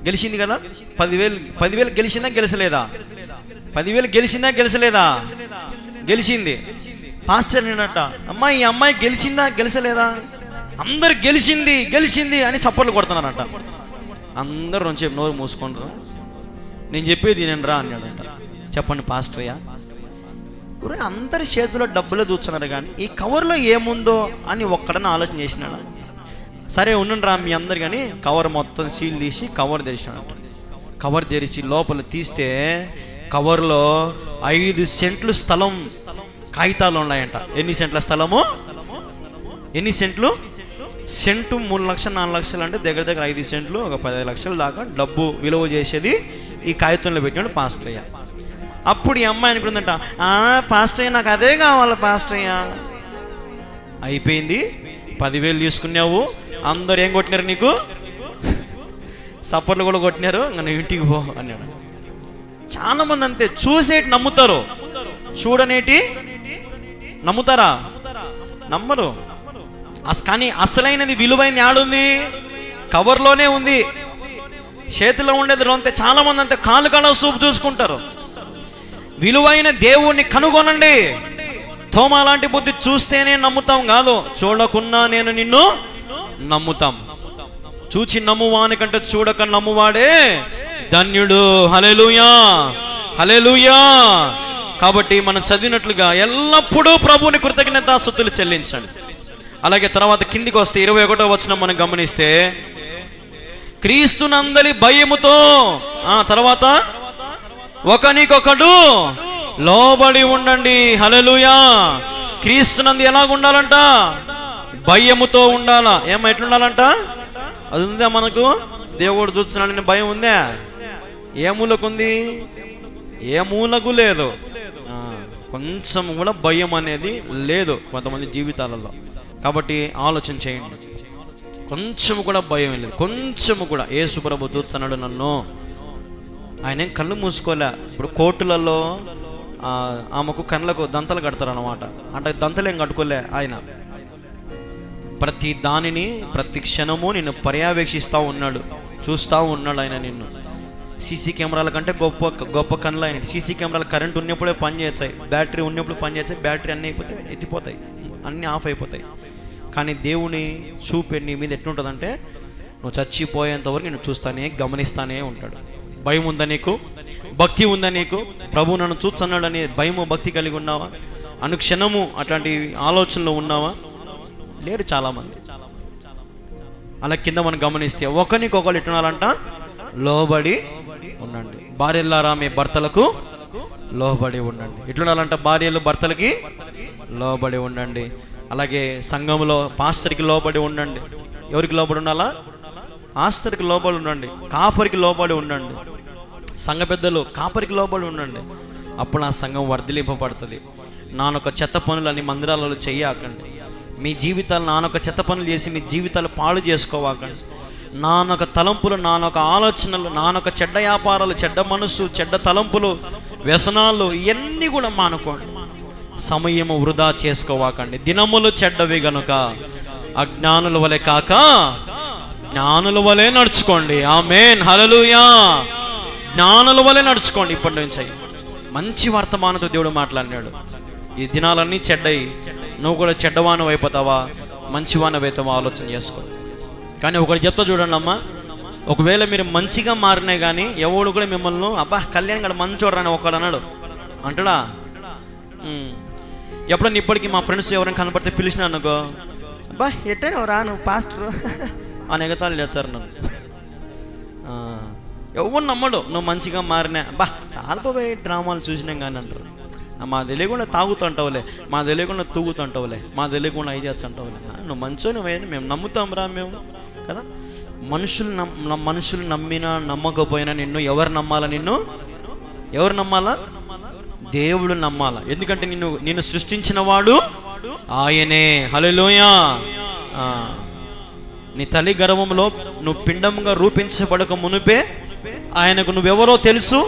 [SPEAKER 1] గెలిచింది కదా, 10,000 గెలిచిందా గెలిచలేదా? 10,000 గెలిచిందా గెలిచలేదా? గెలిచింది. పాస్టర్ అన్నాడట, అమ్మా ఈ అమ్మాయి గెలిచిందా గెలిచలేదా? అందరు గెలిచింది గెలిచింది అని చప్పట్లు కొడుతున్నారంట. అందరూ రెండుసేపు నోరు మూసుకుంటారు. నేను చెప్పేది నేను రా అన్నాడంట. చెప్పండి పాస్టర్య్యా, అందరి చేతిలో డబ్బులే దూచున్నారు కానీ ఈ కవర్లో ఏముందో అని ఒక్కడన్నా ఆలోచన చేసినాడు. సరే ఉండండి రా మీ అందరు కానీ కవర్ మొత్తం సీల్ తీసి కవర్ తెరిచినాడంట. కవర్ తెరిచి లోపల తీస్తే కవర్లో 5 సెంట్లు స్థలం కాగితాలు ఉన్నాయంట. ఎన్ని సెంట్ల స్థలము? ఎన్ని సెంట్లు? సెంటు 3 లక్షలు 4 లక్షలు అంటే దగ్గర దగ్గర 5 సెంట్లు ఒక 10 లక్షల దాకా డబ్బు విలువ చేసేది ఈ కాగితంలో పెట్టినాడు పాస్టర్య్య. అప్పుడు ఈ అమ్మాయి అనుకుందంట, పాస్టర్య్య నాకు అదే కావాలి పాస్టర్య్య. అయిపోయింది, 10,000 తీసుకున్నావు, అందరు ఏం కొట్టినారు నీకు? సప్పర్లు కూడా కొట్టినారు, నువ్వు ఇంటికి పో అన్నాడు. చాలా మంది అంతే, చూసేటి నమ్ముతారు, చూడనేటి నమ్ముతారా? నమ్మరు. కానీ అసలైనది విలువైన యాడుంది? కవర్లోనే ఉంది. చేతిలో ఉండేది అంతే. చాలా మంది అంతే కాలు కాడ సూపు చూసుకుంటారు. విలువైన దేవుణ్ణి కనుగొనండి. తోమా లాంటి బుద్ధి చూస్తేనే నమ్ముతాం కాదు, చూడకున్నా నేను నిన్ను నమ్ముతాం. చూచి నమ్మువాని కంటే చూడక నమ్మువాడే ధన్యుడు. హల్లెలూయా, హల్లెలూయా. కాబట్టి మనం చదివినట్లుగా ఎల్లప్పుడూ ప్రభువుని కృతజ్ఞతాస్తుతులు చెల్లించండి. అలాగే తర్వాత కిందికి వస్తే 21వ వచనం మనం గమనిస్తే, క్రీస్తునందలి భయముతో తర్వాత ఒకనికొకడు లోబడి ఉండండి. హల్లెలూయా. క్రీస్తునందు ఎలాగ ఉండాలంట? భయముతో ఉండాలా. ఎట్లుండాలంట? అది ఉందా మనకు? దేవుడు చూస్తున్నాడని భయం ఉందా? ఏ మూలకు ఉంది? ఏ మూలకు లేదు. కొంచెం కూడా భయం అనేది లేదు కొంతమంది జీవితాలలో. కాబట్టి ఆలోచన చేయండి, కొంచెం కూడా భయం లేదు, కొంచెము కూడా. యేసు ప్రభు చూస్తున్నాడు నన్ను. ఆయన ఏం కళ్ళు మూసుకోలే. ఇప్పుడు కోర్టులలో ఆమెకు కళ్ళకు దంతలు కడతారు అన్నమాట. అంటే దంతలు ఏం కట్టుకోలే. ఆయన ప్రతి దానిని ప్రతి క్షణము నిన్ను పర్యవేక్షిస్తూ ఉన్నాడు, చూస్తూ ఉన్నాడు ఆయన నిన్ను. సీసీ కెమెరాల కంటే గొప్ప గొప్ప కళ్ళు ఆయన. సీసీ కెమెరాలు కరెంట్ ఉన్నప్పుడే పని చేస్తాయి, బ్యాటరీ ఉన్నప్పుడు పని చేస్తాయి. బ్యాటరీ అన్నీ అయిపోతాయి, ఎత్తిపోతాయి, అన్నీ ఆఫ్ అయిపోతాయి. కానీ దేవుని చూపే నీ మీద ఎట్లుంటుందంటే, నువ్వు చచ్చిపోయేంత వరకు నేను చూస్తానే గమనిస్తానే ఉంటాడు. భయం ఉందా నీకు? భక్తి ఉందా నీకు? ప్రభు నన్ను చూస్తున్నాడని భయము భక్తి కలిగి ఉన్నావా? అనుక్షణము అట్లాంటి ఆలోచనలో ఉన్నావా? లేరు చాలామంది. అలా కింద మనం గమనిస్తే ఒకరికొకరు ఎట్లున్నారంట? లోబడి ఉండండి. భార్యలారా మీ భర్తలకు లోబడి ఉండండి. ఎట్లుండాలంట? భార్యలు భర్తలకి లోబడి ఉండండి. అలాగే సంఘంలో పాస్టర్కి లోబడి ఉండండి. ఎవరికి లోబడి ఉండాలా? పాస్టర్కి లోబడి ఉండండి, కాపరికి లోబడి ఉండండి. సంఘ పెద్దలు కాపరికి లోబడి ఉండండి. అప్పుడు ఆ సంఘం వర్ధిలింపబడుతుంది. నానొక చెత్త పనులని మందిరాలలో చెయ్యకండి. మీ జీవితాలు నానొక చెత్త పనులు చేసి మీ జీవితాలు పాడు చేసుకోవాకండి. నానొక తలంపులు, నానొక ఆలోచనలు, నానొక చెడ్డ వ్యాపారాలు, చెడ్డ మనస్సు, చెడ్డ తలంపులు, వ్యసనాలు ఇవన్నీ కూడా మానుకోండి. సమయము వృధా చేసుకోవాకండి. దినములు చెడ్డవి గనుక అజ్ఞానుల వలె కాక జ్ఞానుల వలె నడుచుకోండి. ఆమేన్, హల్లెలూయా. జ్ఞానుల వలె నడుచుకోండి. ఇప్పటి నుంచి మంచి వర్తమానంతో దేవుడు మాట్లాడినాడు. ఈ దినాలన్నీ చెడ్డయి, నువ్వు కూడా చెడ్డవాను అయిపోతావా మంచివాను అవుతావా ఆలోచన చేసుకో. కానీ ఒకటి చెప్తా చూడండి అమ్మా, ఒకవేళ మీరు మంచిగా మారినాయి కానీ ఎవడు కూడా మిమ్మల్ని అబ్బా కళ్యాణ్ గడ మంచోడు అని ఒకడు అన్నాడు అంటాడా? ఎప్పుడన్నా ఇప్పటికీ మా ఫ్రెండ్స్ ఎవరైనా కనపడితే పిలిచినా అనుకో, అబ్బా ఎట్టైనా రా నువ్వు పాస్టర్ అని ఎగతాళి చేస్తారు నన్ను. ఎవరు నమ్మడు నువ్వు మంచిగా మారినా. అబ్బా చాలా పోయి డ్రామాలు చూసినాం కానీ అంటారు. మా తెలియకుండా తాగుతుంటావులే, మా తెలియకుండా తూగుతుంటావులే, మా తెలియకుండా ఇది అంటావులే. నువ్వు మంచో నువ్వేనా మేము నమ్ముతాం రా మేము కదా. మనుషులు నమ్మినా నమ్మకపోయినా నిన్ను ఎవరు నమ్మాలా? నిన్ను ఎవరు నమ్మాలా? దేవుడు నమ్మాలా. ఎందుకంటే నిన్ను సృష్టించిన వాడు ఆయనే. హల్లెలూయా. నీ తల్లి గర్భంలో నువ్వు పిండంగా రూపించబడక మునిపే ఆయనకు నువ్వెవరో తెలుసు,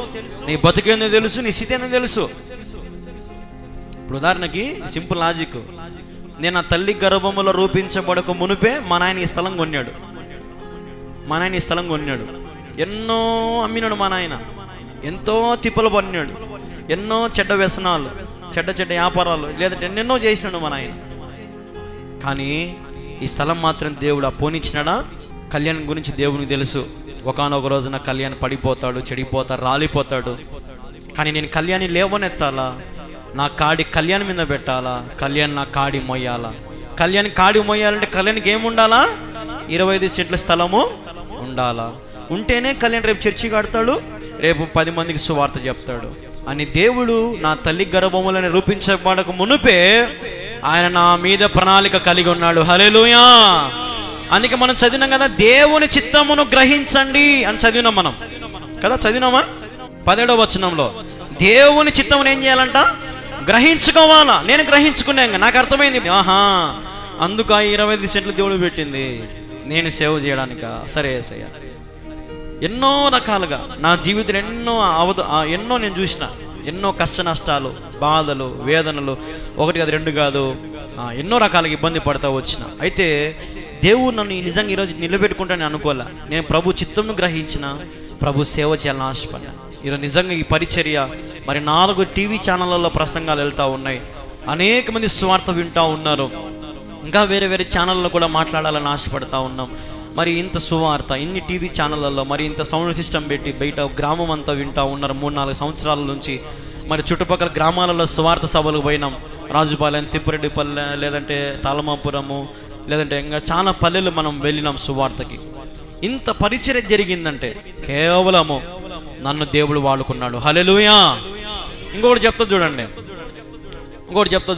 [SPEAKER 1] నీ బతుకేందో తెలుసు, నీ స్థితి ఏందో తెలుసు. ఇప్పుడు ఉదాహరణకి సింపుల్ లాజిక్, నేను ఆ తల్లి గర్భంలో రూపించబడక మునిపే మా నాయన ఈ స్థలం కొన్నాడు. మా నాయన ఈ స్థలం కొన్నాడు, ఎన్నో అమ్మినాడు. మా నాయన ఎంతో తిప్పలు పడినాడు, ఎన్నో చెడ్డ వ్యసనాలు, చెడ్డ చెడ్డ వ్యాపారాలు, లేదంటే ఎన్నెన్నో చేసినాడు మా నాయన. కానీ ఈ స్థలం మాత్రం దేవుడు పోనిచ్చినాడా? కళ్యాణం గురించి దేవునికి తెలుసు. ఒకానొక రోజున కళ్యాణ్ పడిపోతాడు, చెడిపోతాడు, రాలిపోతాడు. కానీ నేను కళ్యాణి లేవనెత్తాలా, నా కాడి కళ్యాణ్ మీద పెట్టాలా, కళ్యాణ్ నా కాడి మొయ్యాలా. కళ్యాణ్ కాడి మొయ్యాలంటే కళ్యాణ్కి ఏముండాలా? 25 సెంట్ల స్థలము ఉండాలా. ఉంటేనే కళ్యాణ్ రేపు చర్చి కడతాడు, రేపు 10 మందికి సువార్త చెప్తాడు అని దేవుడు నా తల్లి గర్భములను రూపించబడక మునుపే ఆయన నా మీద ప్రణాళిక కలిగి ఉన్నాడు. హల్లెలూయా. అందుకే మనం చదివినాం కదా, దేవుని చిత్తమును గ్రహించండి అని చదివినాం మనం కదా. చదివినామా? 17వ వచనంలో దేవుని చిత్తమును ఏం చేయాలంట? గ్రహించుకోవాలా. నేను గ్రహించుకున్నాను, నాకు అర్థమైంది. ఆహా, అందుకు 25 సెంట్లు దేవుడు పెట్టింది నేను సేవ చేయడానిక. సరే యేసయ్య, ఎన్నో రకాలుగా నా జీవితంలో ఎన్నో నేను చూసిన, ఎన్నో కష్ట నష్టాలు, బాధలు, వేదనలు, 1 కాదు 2 కాదు, ఎన్నో రకాలుగా ఇబ్బంది పడతా వచ్చిన. అయితే దేవుడు నన్ను నిజంగా ఈరోజు నిలబెట్టుకుంటానని అనుకోలే. నేను ప్రభు చిత్తంను గ్రహించిన, ప్రభు సేవ చేయాలని ఆశపడ్డా. ఈరోజు నిజంగా ఈ పరిచర్య మరి 4 టీవీ ఛానళ్ళలో ప్రసంగాలు వెళ్తూ ఉన్నాయి, అనేక మంది స్వార్థ వింటూ ఉన్నారు. ఇంకా వేరే వేరే ఛానళ్ళలో కూడా మాట్లాడాలని ఆశపడతా ఉన్నాం. మరి ఇంత సువార్త ఇన్ని టీవీ ఛానళ్ళల్లో మరి ఇంత సౌండ్ సిస్టమ్ పెట్టి బయట గ్రామం అంతా వింటూ ఉన్నారు 3-4 సంవత్సరాల నుంచి. మరి చుట్టుపక్కల గ్రామాలలో సువార్త సభలకు పోయినాం. రాజుపాలెం, తిప్పిరెడ్డిపల్లె, లేదంటే తాళమాపురము, లేదంటే ఇంకా చాలా పల్లెలు మనం వెళ్ళినాం సువార్తకి. ఇంత పరిచర్య జరిగిందంటే కేవలము నన్ను దేవుడు వాడుకున్నాడు. హల్లెలూయా. ఇంకొకటి చెప్తా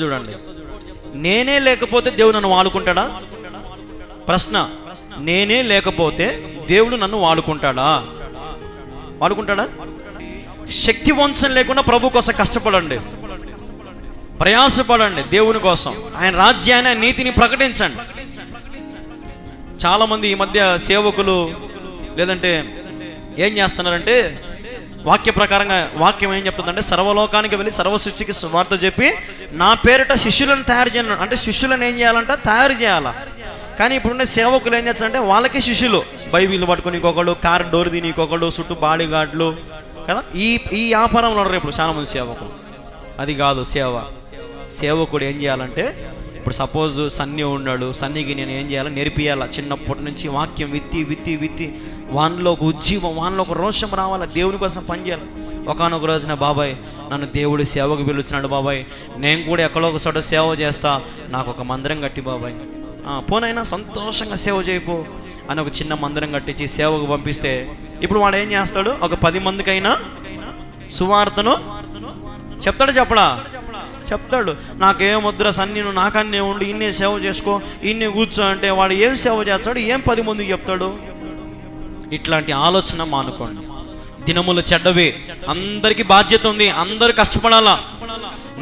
[SPEAKER 1] చూడండి, నేనే లేకపోతే దేవుడు నన్ను వాడుకుంటాడా? ప్రశ్న. నేనే లేకపోతే దేవుడు నన్ను వాడుకుంటాడా? శక్తి వంచన లేకుండా ప్రభు కోసం కష్టపడండి, ప్రయాసపడండి. దేవుని కోసం, ఆయన రాజ్యాన్ని, ఆయన నీతిని ప్రకటించండి. చాలా మంది ఈ మధ్య సేవకులు లేదంటే ఏం చేస్తున్నారంటే, వాక్య ప్రకారంగా వాక్యం ఏం చెప్తుందంటే, సర్వలోకానికి వెళ్ళి సర్వ సృష్టికి వార్త చెప్పి నా పేరిట శిష్యులను తయారు చేయను. అంటే శిష్యులను ఏం చేయాలంట? తయారు చేయాలా. కానీ ఇప్పుడున్న సేవకులు ఏం చేస్తారంటే, వాళ్ళకి శిష్యులు బైబిల్ పట్టుకుని ఇంకొకడు, కార్ డోర్ తిని ఇంకొకడు, చుట్టూ బాడీ గార్డులు కదా. ఈ వ్యాపారంలో ఉన్నారు ఇప్పుడు చాలా మంది సేవకులు. అది కాదు సేవ. సేవకుడు ఏం చేయాలంటే, ఇప్పుడు సపోజ్ సన్నీ ఉన్నాడు, సన్నీకి నేను ఏం చేయాలి? నేర్పియాలా. చిన్నప్పటి నుంచి వాక్యం విత్తి వానిలో ఒక ఉజ్జీవం, వానిలో ఒక రోషం రావాలా, దేవుని కోసం పనిచేయాలి. ఒకానొక రోజున బాబాయ్ నన్ను దేవుడు సేవకు పిలుస్తున్నాడు బాబాయ్, నేను కూడా ఎక్కడో ఒక చోట సేవ చేస్తా, నాకు ఒక మందిరం కట్టి బాబాయ్. పోనైనా సంతోషంగా సేవ చేయపో అని ఒక చిన్న మందిరం కట్టించి సేవకు పంపిస్తే, ఇప్పుడు వాడు ఏం చేస్తాడు? ఒక 10 మందికైనా సువార్తను చెప్పడా? చెప్తాడు. నాకేం వద్దురా సన్ని, నువ్వు నాకన్నే ఉండి ఇన్నే సేవ చేసుకో, ఇన్నే కూర్చో అంటే వాడు ఏం సేవ చేస్తాడు? ఏం 10 మందికి చెప్తాడు? ఇట్లాంటి ఆలోచన మానుకోండి. దినములు చెడ్డవి, అందరికీ బాధ్యత ఉంది, అందరూ కష్టపడాలా.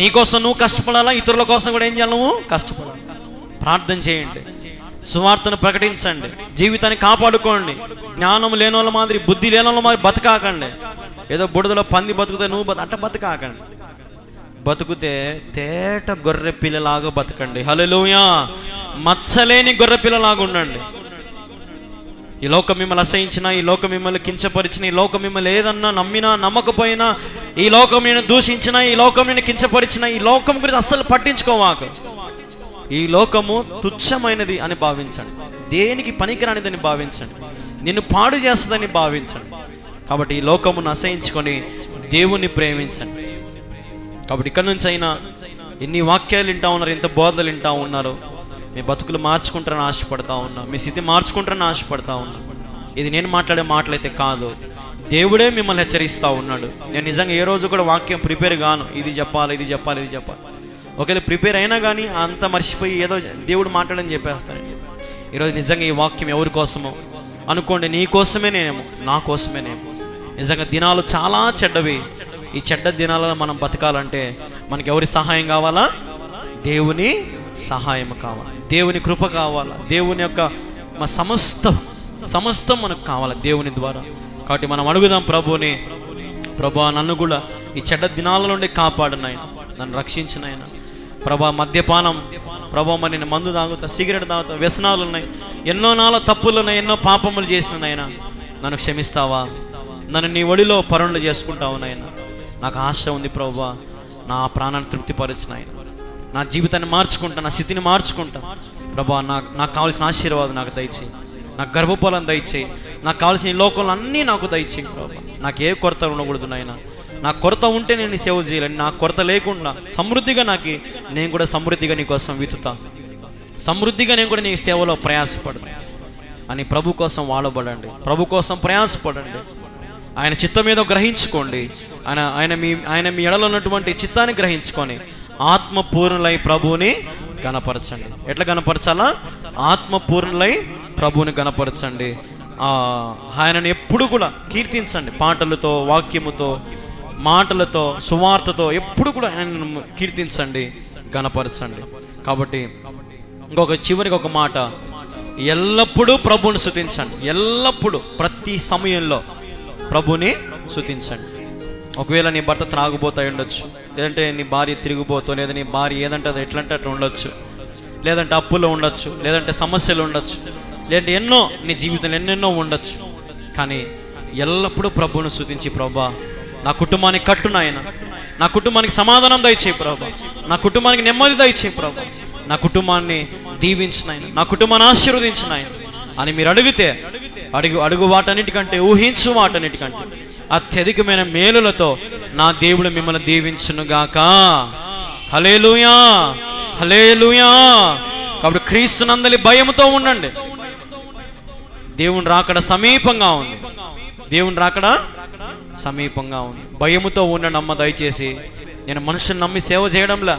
[SPEAKER 1] నీకోసం నువ్వు కష్టపడాలా, ఇతరుల కోసం కూడా ఏం చేయాలి? నువ్వు కష్టపడాలి. ప్రార్థన చేయండి, సువార్తను ప్రకటించండి, జీవితాన్ని కాపాడుకోండి. జ్ఞానం లేని వాళ్ళ మాదిరి, బుద్ధి లేని వాళ్ళ మాదిరి బతకాకండి. ఏదో బుడదలో పంది బతుకుతే నువ్వు అట్ట బతకాకండి. బతుకుతే తేట గొర్రె పిల్లలాగా బతకండి. హల్లెలూయా. మచ్చలేని గొర్రె పిల్లలాగా ఉండండి. ఈ లోకం మిమ్మల్ని అసహించినా, ఈ లోకం మిమ్మల్ని కించపరిచిన, ఈ లోకం మిమ్మల్ని ఏదన్నా నమ్మినా నమ్మకపోయినా, ఈ లోకం నేను దూషించినా, ఈ లోకం నేను కించపరిచిన, ఈ లోకం గురించి అస్సలు పట్టించుకోవాకు. ఈ లోకము తుచ్చమైనది అని భావించండి, దేనికి పనికిరానిదని భావించండి, నిన్ను పాడు చేస్తుందని భావించండి. కాబట్టి ఈ లోకమును అసహించుకొని దేవుణ్ణి ప్రేమించండి. కాబట్టి ఇక్కడ నుంచి అయినా ఎన్ని వాక్యాలు వింటా ఉన్నారు, ఎంత బోధలు వింటా ఉన్నారు, మీ బతుకులు మార్చుకుంటారని ఆశపడతా ఉన్నా, మీ స్థితి మార్చుకుంటారని ఆశపడతా ఉన్నా. ఇది నేను మాట్లాడే మాటలైతే కాదు, దేవుడే మిమ్మల్ని హెచ్చరిస్తూ ఉన్నాడు. నేను నిజంగా ఏ రోజు కూడా వాక్యం ప్రిపేర్ గాను, ఇది చెప్పాలి, ఇది చెప్పాలి, ఇది చెప్పాలి. ఒకవేళ ప్రిపేర్ అయినా కానీ అంతా మర్చిపోయి ఏదో దేవుడు మాట్లాడని చెప్పేస్తాను. ఈరోజు నిజంగా ఈ వాక్యం ఎవరి కోసమో అనుకోండి, నీ కోసమేనేమో, నా కోసమేనేమో. నిజంగా దినాలు చాలా చెడ్డవి. ఈ చెడ్డ దినాలలో మనం బతకాలంటే మనకి ఎవరి సహాయం కావాలా? దేవుని సహాయం కావాలి, దేవుని కృప కావాలా, దేవుని యొక్క సమస్తం మనకు కావాలి దేవుని ద్వారా. కాబట్టి మనం అడుగుదాం ప్రభుని, ప్రభా నన్ను కూడా ఈ చెడ్డ దినాల నుండి కాపాడు నాయన, నన్ను రక్షించిన ఆయన. ప్రభా మద్యపానం, ప్రభా మరి నేను మందు తాగుతా, సిగరెట్ తాగుతా, వ్యసనాలు ఉన్నాయి, ఎన్నో నాలో తప్పులు ఉన్నాయి, ఎన్నో పాపములు చేసిన నాయన, నన్ను క్షమిస్తావా? నన్ను నీ ఒడిలో పరుణులు చేసుకుంటావు నాయన. నాకు ఆశ ఉంది ప్రభా, నా ప్రాణాన్ని తృప్తిపరిచిన ఆయన, నా జీవితాన్ని మార్చుకుంటా, నా స్థితిని మార్చుకుంటా. ప్రభా నాకు కావాల్సిన ఆశీర్వాదం నాకు దయచేయి, నాకు గర్భఫలం దయచేయి, నాకు కావాల్సిన ఈ లోకంలో అన్నీ నాకు దయచేయి ప్రభా. నాకు ఏ కొరత ఉండకూడదు నాయన. నాకు కొరత ఉంటే నేను సేవ చేయాలని, నాకు కొరత లేకుండా సమృద్ధిగా నేను కూడా సమృద్ధిగా నీ కోసం వెతుకుతా, సమృద్ధిగా నేను కూడా నీ సేవలో ప్రయాసపడను అని ప్రభు కోసం వాడబడండి, ప్రభు కోసం ప్రయాసపడండి. ఆయన చిత్తం ఏదో గ్రహించుకోండి. ఆయన మీ ఎడలో ఉన్నటువంటి చిత్తాన్ని గ్రహించుకొని ఆత్మపూర్ణులై ప్రభువుని గణపరచండి. ఎట్లా గణపరచాలా? ఆత్మపూర్ణులై ప్రభువుని గణపరచండి. ఆయనను ఎప్పుడు కూడా కీర్తించండి, పాటలతో, వాక్యముతో, మాటలతో, సువార్తతో ఎప్పుడు కూడా ఆయనను కీర్తించండి, గణపరచండి. కాబట్టి చివరికి ఒక మాట, ఎల్లప్పుడూ ప్రభువుని స్తుతించండి. ఎల్లప్పుడూ ప్రతి సమయంలో ప్రభువుని స్తుతించండి. ఒకవేళ నీ భర్త త్రాగుబోతాయి ఉండొచ్చు, లేదంటే నీ భార్య తిరిగిపోతూ, లేదా నీ భార్య ఏదంటే అది ఎట్లంటే అట్లా ఉండొచ్చు, లేదంటే అప్పులో ఉండొచ్చు, లేదంటే సమస్యలు ఉండొచ్చు, లేదంటే ఎన్నో నీ జీవితంలో ఎన్నెన్నో ఉండొచ్చు. కానీ ఎల్లప్పుడూ ప్రభువుని స్తుతించి, ప్రభా నా కుటుంబానికి కట్టు నాయన, నా కుటుంబానికి సమాధానం దయచేయి ప్రభా, నా కుటుంబానికి నెమ్మది దయచేయి ప్రభా, నా కుటుంబాన్ని దీవించినాయన, నా కుటుంబాన్ని ఆశీర్వదించినాయన అని మీరు అడిగితే, అడుగు వాటన్నిటికంటే, ఊహించు వాటన్నిటికంటే అత్యధికమైన మేలులతో నా దేవుడు మిమ్మల్ని దీవించునుగాక. హల్లెలూయా, హల్లెలూయా. కాబట్టి క్రీస్తునందలి భయముతో ఉండండి. దేవుని రాకడ సమీపంగా ఉంది, దేవుని రాకడ సమీపంగా ఉంది. భయముతో ఉండండి అమ్మ. దయచేసి నేను మనుషుని నమ్మి సేవ చేయడంలా,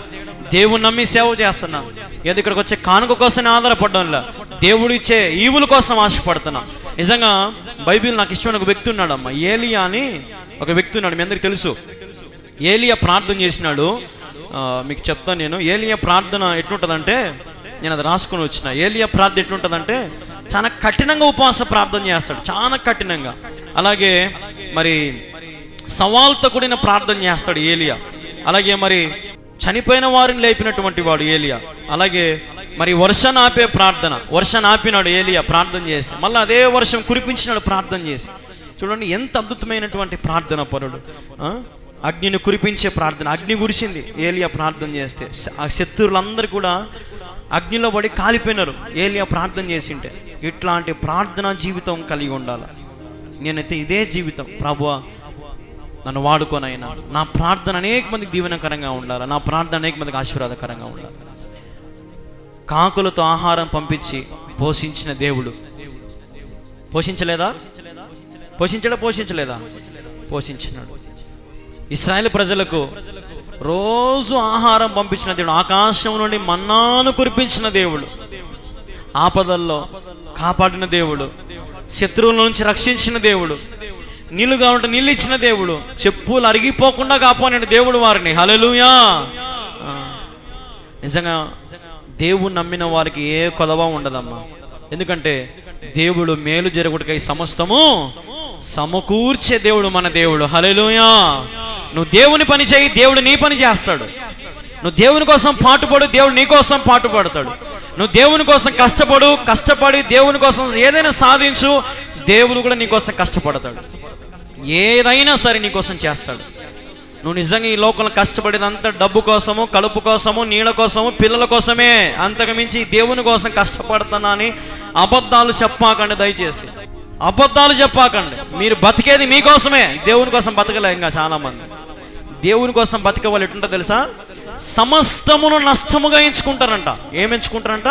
[SPEAKER 1] దేవుని నమ్మి సేవ చేస్తున్నా. ఏదో ఇక్కడికి వచ్చే కానుక కోసం ఆధారపడడంలా, దేవుడు ఇచ్చే ఈవుల కోసం ఆశపడుతున్నా. నిజంగా బైబిల్ నాకు ఇష్టమైన ఒక వ్యక్తి ఉన్నాడు అమ్మ, ఏలియా అని ఒక వ్యక్తి ఉన్నాడు. మీ అందరికి తెలుసు. ఏలియా ప్రార్థన చేసినాడు. మీకు చెప్తాను నేను. ఏలియా ప్రార్థన ఎట్లుంటుందంటే, నేను అది రాసుకొని వచ్చిన. ఏలియా ప్రార్థన ఎట్లుంటుందంటే, చాలా కఠినంగా ఉపవాస ప్రార్థన చేస్తాడు, చాలా కఠినంగా. అలాగే మరి సవాల్తో కూడిన ప్రార్థన చేస్తాడు ఏలియా. అలాగే మరి చనిపోయిన వారిని లేపినటువంటి వాడు ఏలియా. అలాగే మరి వర్షాన్ని ఆపే ప్రార్థన, వర్షాన్ని ఆపినాడు ఏలియా ప్రార్థన చేస్తే, మళ్ళీ అదే వర్షం కురిపించినాడు ప్రార్థన చేసి. చూడండి ఎంత అద్భుతమైనటువంటి ప్రార్థన పరుడు. అగ్నిని కురిపించే ప్రార్థన, అగ్ని కురిసింది ఏలియా ప్రార్థన చేస్తే. ఆ శత్రువులందరూ కూడా అగ్నిలో పడి కాలిపోయినారు ఏలియా ప్రార్థన చేసింటే. ఇట్లాంటి ప్రార్థన జీవితం కలిగి ఉండాలి. నేనైతే ఇదే జీవితం, ప్రభువా నన్ను వాడుకోనైనా, నా ప్రార్థన అనేక మందికి దీవెనకరంగా ఉండాలి, నా ప్రార్థన అనేక మందికి ఆశీర్వాదకరంగా ఉండాలి. కాకులతో ఆహారం పంపించి పోషించిన దేవుడు పోషించలేదా? పోషించలేదా? పోషించినాడు. ఇశ్రాయేలు ప్రజలకు రోజు ఆహారం పంపించిన దేవుడు, ఆకాశం నుండి మన్నాను కురిపించిన దేవుడు, ఆపదల్లో కాపాడిన దేవుడు, శత్రువుల నుంచి రక్షించిన దేవుడు, నీళ్లు కావాలంటే నీళ్ళు ఇచ్చిన దేవుడు, చెప్పులు అరిగిపోకుండా కాపాడిన దేవుడు వారిని. హల్లెలూయా. నిజంగా దేవుడు నమ్మిన వారికి ఏ కొదవ ఉండదమ్మా. ఎందుకంటే దేవుడు మేలు జరుగుటకై సమస్తము సమకూర్చే దేవుడు మన దేవుడు. హల్లెలూయా. నువ్వు దేవుని పని చేయి, దేవుడు నీ పని చేస్తాడు. నువ్వు దేవుని కోసం పాటుపడు, దేవుడు నీ కోసం పాటుపడతాడు. నువ్వు దేవుని కోసం కష్టపడి దేవుని కోసం ఏదైనా సాధించు, దేవుడు కూడా నీ కోసం కష్టపడతాడు. ఏదైనా సరే నీ కోసం చేస్తాడు. నువ్వు నిజంగా ఈ లోకంలో కష్టపడేదంతా డబ్బు కోసము, కడుపు కోసము, నీళ్ళ కోసము, పిల్లల కోసమే. అంతకుమించి దేవుని కోసం కష్టపడుతున్నా అని అబద్ధాలు చెప్పాకండి, దయచేసి అబద్ధాలు చెప్పాకండి. మీరు బతికేది మీకోసమే, దేవుని కోసం బతకలే. ఇంకా చాలా మంది దేవుని కోసం బతికే వాళ్ళు ఎట్లుంటో తెలుసా? సమస్తమును నష్టముగా ఎంచుకుంటారంట. ఏం ఎంచుకుంటారంట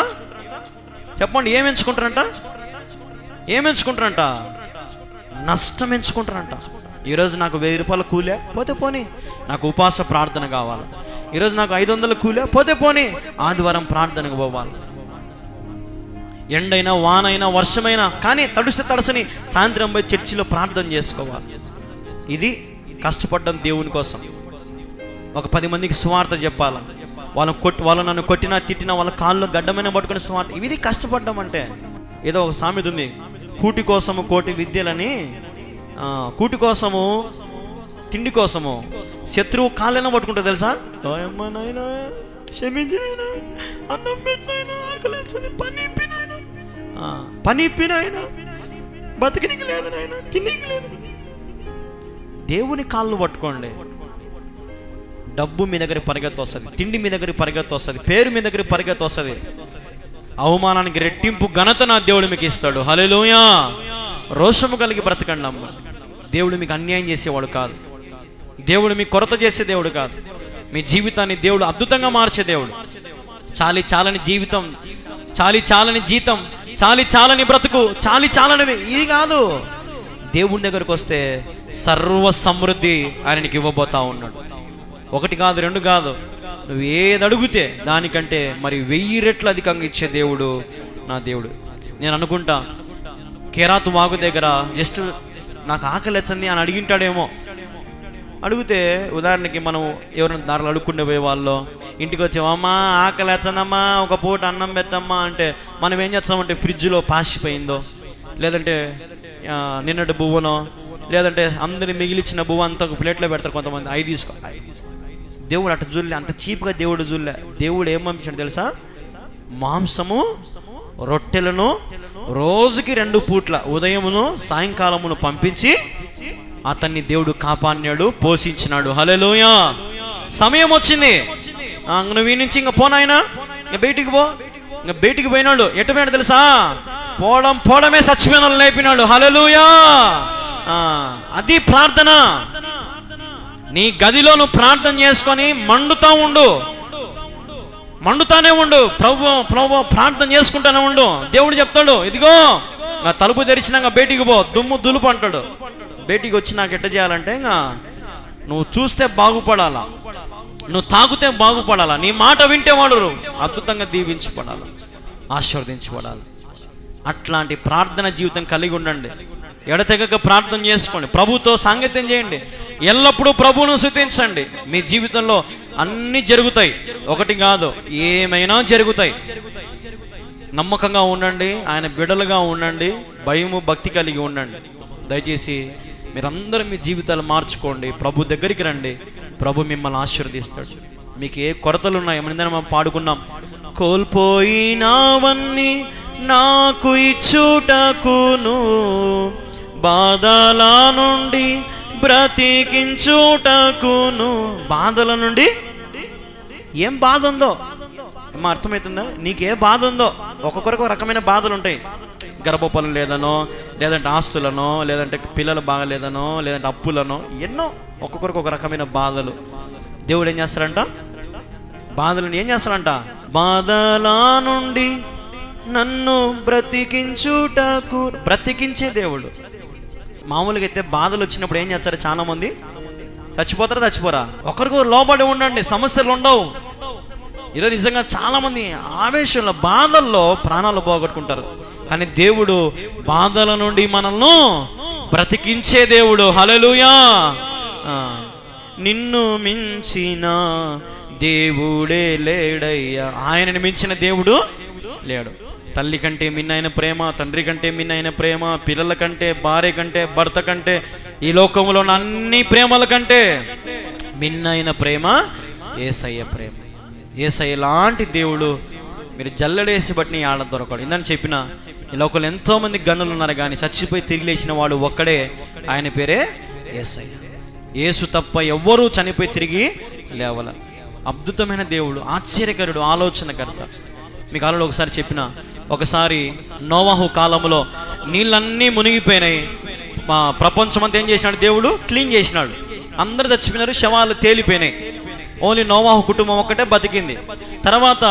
[SPEAKER 1] చెప్పండి? ఏం ఎంచుకుంటారంట? నష్టం ఎంచుకుంటారంట. ఈరోజు నాకు 1000 రూపాయల కూలే, పోతే పోనీ నాకు ఉపవాస ప్రార్థన కావాలి. ఈరోజు నాకు 500 కూలే, పోతే పోనీ ఆదివారం ప్రార్థనకు పోవాలి. ఎండైనా వానైనా వర్షమైనా కానీ తడుసని సాయంత్రం పోయి చర్చిలో ప్రార్థన చేసుకోవాలి. ఇది కష్టపడ్డం దేవుని కోసం. ఒక 10 మందికి సువార్త చెప్పాలి. వాళ్ళు నన్ను కొట్టినా తిట్టినా వాళ్ళ కాళ్ళు గడ్డమైన పట్టుకుని సువార్త. ఇది కష్టపడ్డం అంటే. ఏదో ఒక సామెత ఉంది, కూటి కోసము కోటి విద్యలని, కూటి కోసము తిండి కోసము శత్రువు కాళ్ళైనా పట్టుకుంటా తెలుసా? క్షమించినైనా, అన్నం పెట్టినైనా, ఆకలి పని ఇప్పినైనా, బతికినికి లేదు నాయన, తిండికి లేదు. దేవుని కాళ్ళు పట్టుకోండి. డబ్బు మీ దగ్గర పరిగెత్తి వస్తుంది, తిండి మీ దగ్గర పరిగెత్తి వస్తుంది, పేరు మీ దగ్గర పరిగెత్తి వస్తుంది. అవమానానికి రెట్టింపు ఘనత నా దేవుడు మీకు ఇస్తాడు. హల్లెలూయా. రోషము కలిగి బ్రతకండి అమ్మ. దేవుడు మీకు అన్యాయం చేసేవాడు కాదు. దేవుడు మీకు కొరత చేసే దేవుడు కాదు. మీ జీవితాన్ని దేవుడు అద్భుతంగా మార్చే దేవుడు. చాలని జీవితం, చాలని జీతం, చాలని బ్రతుకు, చాలనివి ఇది కాదు. దేవుని దగ్గరకు వస్తే సర్వ సమృద్ధి ఆయనకి ఇవ్వబోతా ఉన్నాడు. 1 కాదు 2 కాదు, నువ్వు ఏది అడిగితే దానికంటే మరి 1000 రెట్లు అధికంగా ఇచ్చే దేవుడు నా దేవుడు. నేను అనుకుంటా కేరాతు వాగు దగ్గర జస్ట్ నాకు ఆకలి వచ్చింది అని అడిగింటాడేమో. అడిగితే ఉదాహరణకి మనం ఎవరైనా దారిలో అడుక్కుండే పోయే వాళ్ళు ఇంటికి వచ్చామమ్మా ఆకలి వచ్చందమ్మా, ఒక పూట అన్నం పెట్టమ్మా అంటే మనం ఏం చేస్తామంటే ఫ్రిడ్జ్లో పాసిపోయిందో, లేదంటే నిన్నటి బువ్వనో, లేదంటే అందరిని మిగిలిచ్చిన బువ్వ అంతా ఒక ప్లేట్లో పెడతారు కొంతమంది, అవి తీసుకో. దేవుడు అట్లా చూడలే, అంత చీప్గా దేవుడు చూడలే. దేవుడు ఏం పంపించాడు తెలుసా? మాంసము రొట్టెలను రోజుకి 2 పూట్ల ఉదయమును సాయంకాలమును పంపించి అతన్ని దేవుడు కాపాడినాడు, పోషించినాడు. హల్లెలూయా. సమయం వచ్చింది, నువ్వు ఈ నుంచి ఇంకా పోనాయనా, ఇంకా బయటికి పో. ఇంకా బయటికి పోయినాడు. ఎటు పోయినాడు తెలుసా? పోవడమే సచ్చిపోయిన లేపినాడు. హల్లెలూయా. అది ప్రార్థన. నీ గదిలో నువ్వు ప్రార్థన చేసుకొని మండుతానే ఉండు. ప్రభు ప్రార్థన చేసుకుంటానే ఉండు. దేవుడు చెప్తాడు, ఇదిగో నా తలుపు తెరిచినాక బయటికి పో, దుమ్ము దులుపు అంటాడు. బయటికి వచ్చి నాకు ఎట్ట చేయాలంటే ఇంకా నువ్వు చూస్తే బాగుపడాలా, నువ్వు తాగుతే బాగుపడాలా, నీ మాట వింటే వాడు అద్భుతంగా దీవించబడాలి, ఆశీర్వదించబడాలి. అట్లాంటి ప్రార్థన జీవితం కలిగి ఉండండి. ఎడతెగక ప్రార్థన చేసుకోండి, ప్రభుతో సాంగత్యం చేయండి, ఎల్లప్పుడూ ప్రభువును స్తుతించండి. మీ జీవితంలో అన్నీ జరుగుతాయి. 1 కాదు, ఏమైనా జరుగుతాయి. నమ్మకంగా ఉండండి, ఆయన బిడ్డలుగా ఉండండి, భయము భక్తి కలిగి ఉండండి. దయచేసి మీరందరూ మీ జీవితాలు మార్చుకోండి, ప్రభు దగ్గరికి రండి, ప్రభు మిమ్మల్ని ఆశీర్వదిస్తాడు. మీకు ఏ కొరతలు ఉన్నాయి? మనం పాడుకున్నాం, కోల్పోయినవన్నీ నాకు ఇచ్చుటకును, బాధల నుండి బ్రతికించుటకును. బాధల నుండి ఏం బాధ ఉందో ఏమో అర్థమవుతుందా? నీకే బాధ ఉందో, ఒక్కొక్కరికి ఒక రకమైన బాధలు ఉంటాయి. గర్భఫలం లేదనో, లేదంటే ఆస్తులనో, లేదంటే పిల్లలు బాగలేదనో, లేదంటే అప్పులనో, ఎన్నో ఒక్కొక్కరికి ఒక రకమైన బాధలు. దేవుడు ఏం చేస్తాడంట? బాధలను ఏం చేస్తాడంట? బాధల నుండి నన్ను బ్రతికించుటకు. బ్రతికించే దేవుడు. మామూలుగా అయితే బాధలు వచ్చినప్పుడు ఏం చేస్తారు? చాలా మంది చచ్చిపోరా? ఒకరికి లోబడి ఉండండి, సమస్యలు ఉండవు. ఈరోజు నిజంగా చాలా మంది ఆవేశంలో బాధల్లో ప్రాణాలు పోగొట్టుకుంటారు. కానీ దేవుడు బాధల నుండి మనల్ని బ్రతికించే దేవుడు. హల్లెలూయా. నిన్ను మించిన దేవుడే లేడయ్యా. ఆయనని మించిన దేవుడు లేడు. తల్లి కంటే మిన్నైన ప్రేమ, తండ్రి కంటే మిన్నైన ప్రేమ, పిల్లల కంటే, భార్య కంటే, భర్త కంటే, ఈ లోకంలో ఉన్న అన్ని ప్రేమల కంటే మిన్నైన ప్రేమ యేసయ్య ప్రేమ. యేసయ్య లాంటి దేవుడు మీరు జల్లడేసి బట్టి ఆడ దొరకడు. ఇందని చెప్పిన ఈ లోకంలో ఎంతో మంది గనులు ఉన్నారు, కానీ చచ్చిపోయి తిరిగి లేచిన వాడు ఒక్కడే, ఆయన పేరే యేసయ్య. యేసు తప్ప ఎవ్వరూ చనిపోయి తిరిగి లేవల. అద్భుతమైన దేవుడు, ఆశ్చర్యకరుడు, ఆలోచనకర్త. మీకు ఆలోచన ఒకసారి చెప్పిన, ఒకసారి నోవాహు కాలంలో నీళ్ళన్నీ మునిగిపోయినాయి. ప్రపంచం అంతా ఏం చేసినాడు? దేవుడు క్లీన్ చేసినాడు. అందరు చచ్చిపోయినారు, శవాలు తేలిపోయినాయి. ఓన్లీ నోవాహు కుటుంబం ఒక్కటే బతికింది. తర్వాత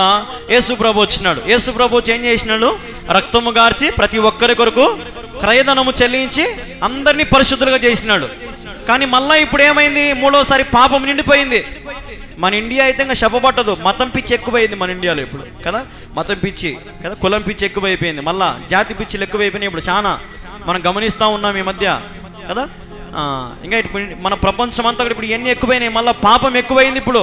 [SPEAKER 1] యేసు ప్రభు వచ్చినాడు. యేసు ప్రభు ఏం చేసినాడు? రక్తము గార్చి ప్రతి ఒక్కరి కొరకు క్రయధనము చెల్లించి అందరినీ పరిశుద్ధులుగా చేసినాడు. కానీ మళ్ళీ ఇప్పుడు ఏమైంది? 3వసారి పాపం నిండిపోయింది. మన ఇండియా అయితే ఇంకా చెప్పబట్టదు. మతం పిచ్చి ఎక్కువైంది మన ఇండియాలో ఇప్పుడు కదా. మతం పిచ్చి కదా, కులం పిచ్చి ఎక్కువైపోయింది, మళ్ళా జాతి పిచ్చిలు ఎక్కువైపోయినాయి ఇప్పుడు చాలా. మనం గమనిస్తూ ఉన్నాం ఈ మధ్య కదా. ఇంకా ఇప్పుడు మన ప్రపంచం అంతా ఇప్పుడు ఎన్ని ఎక్కువైనాయి, మళ్ళీ పాపం ఎక్కువైంది, ఇప్పుడు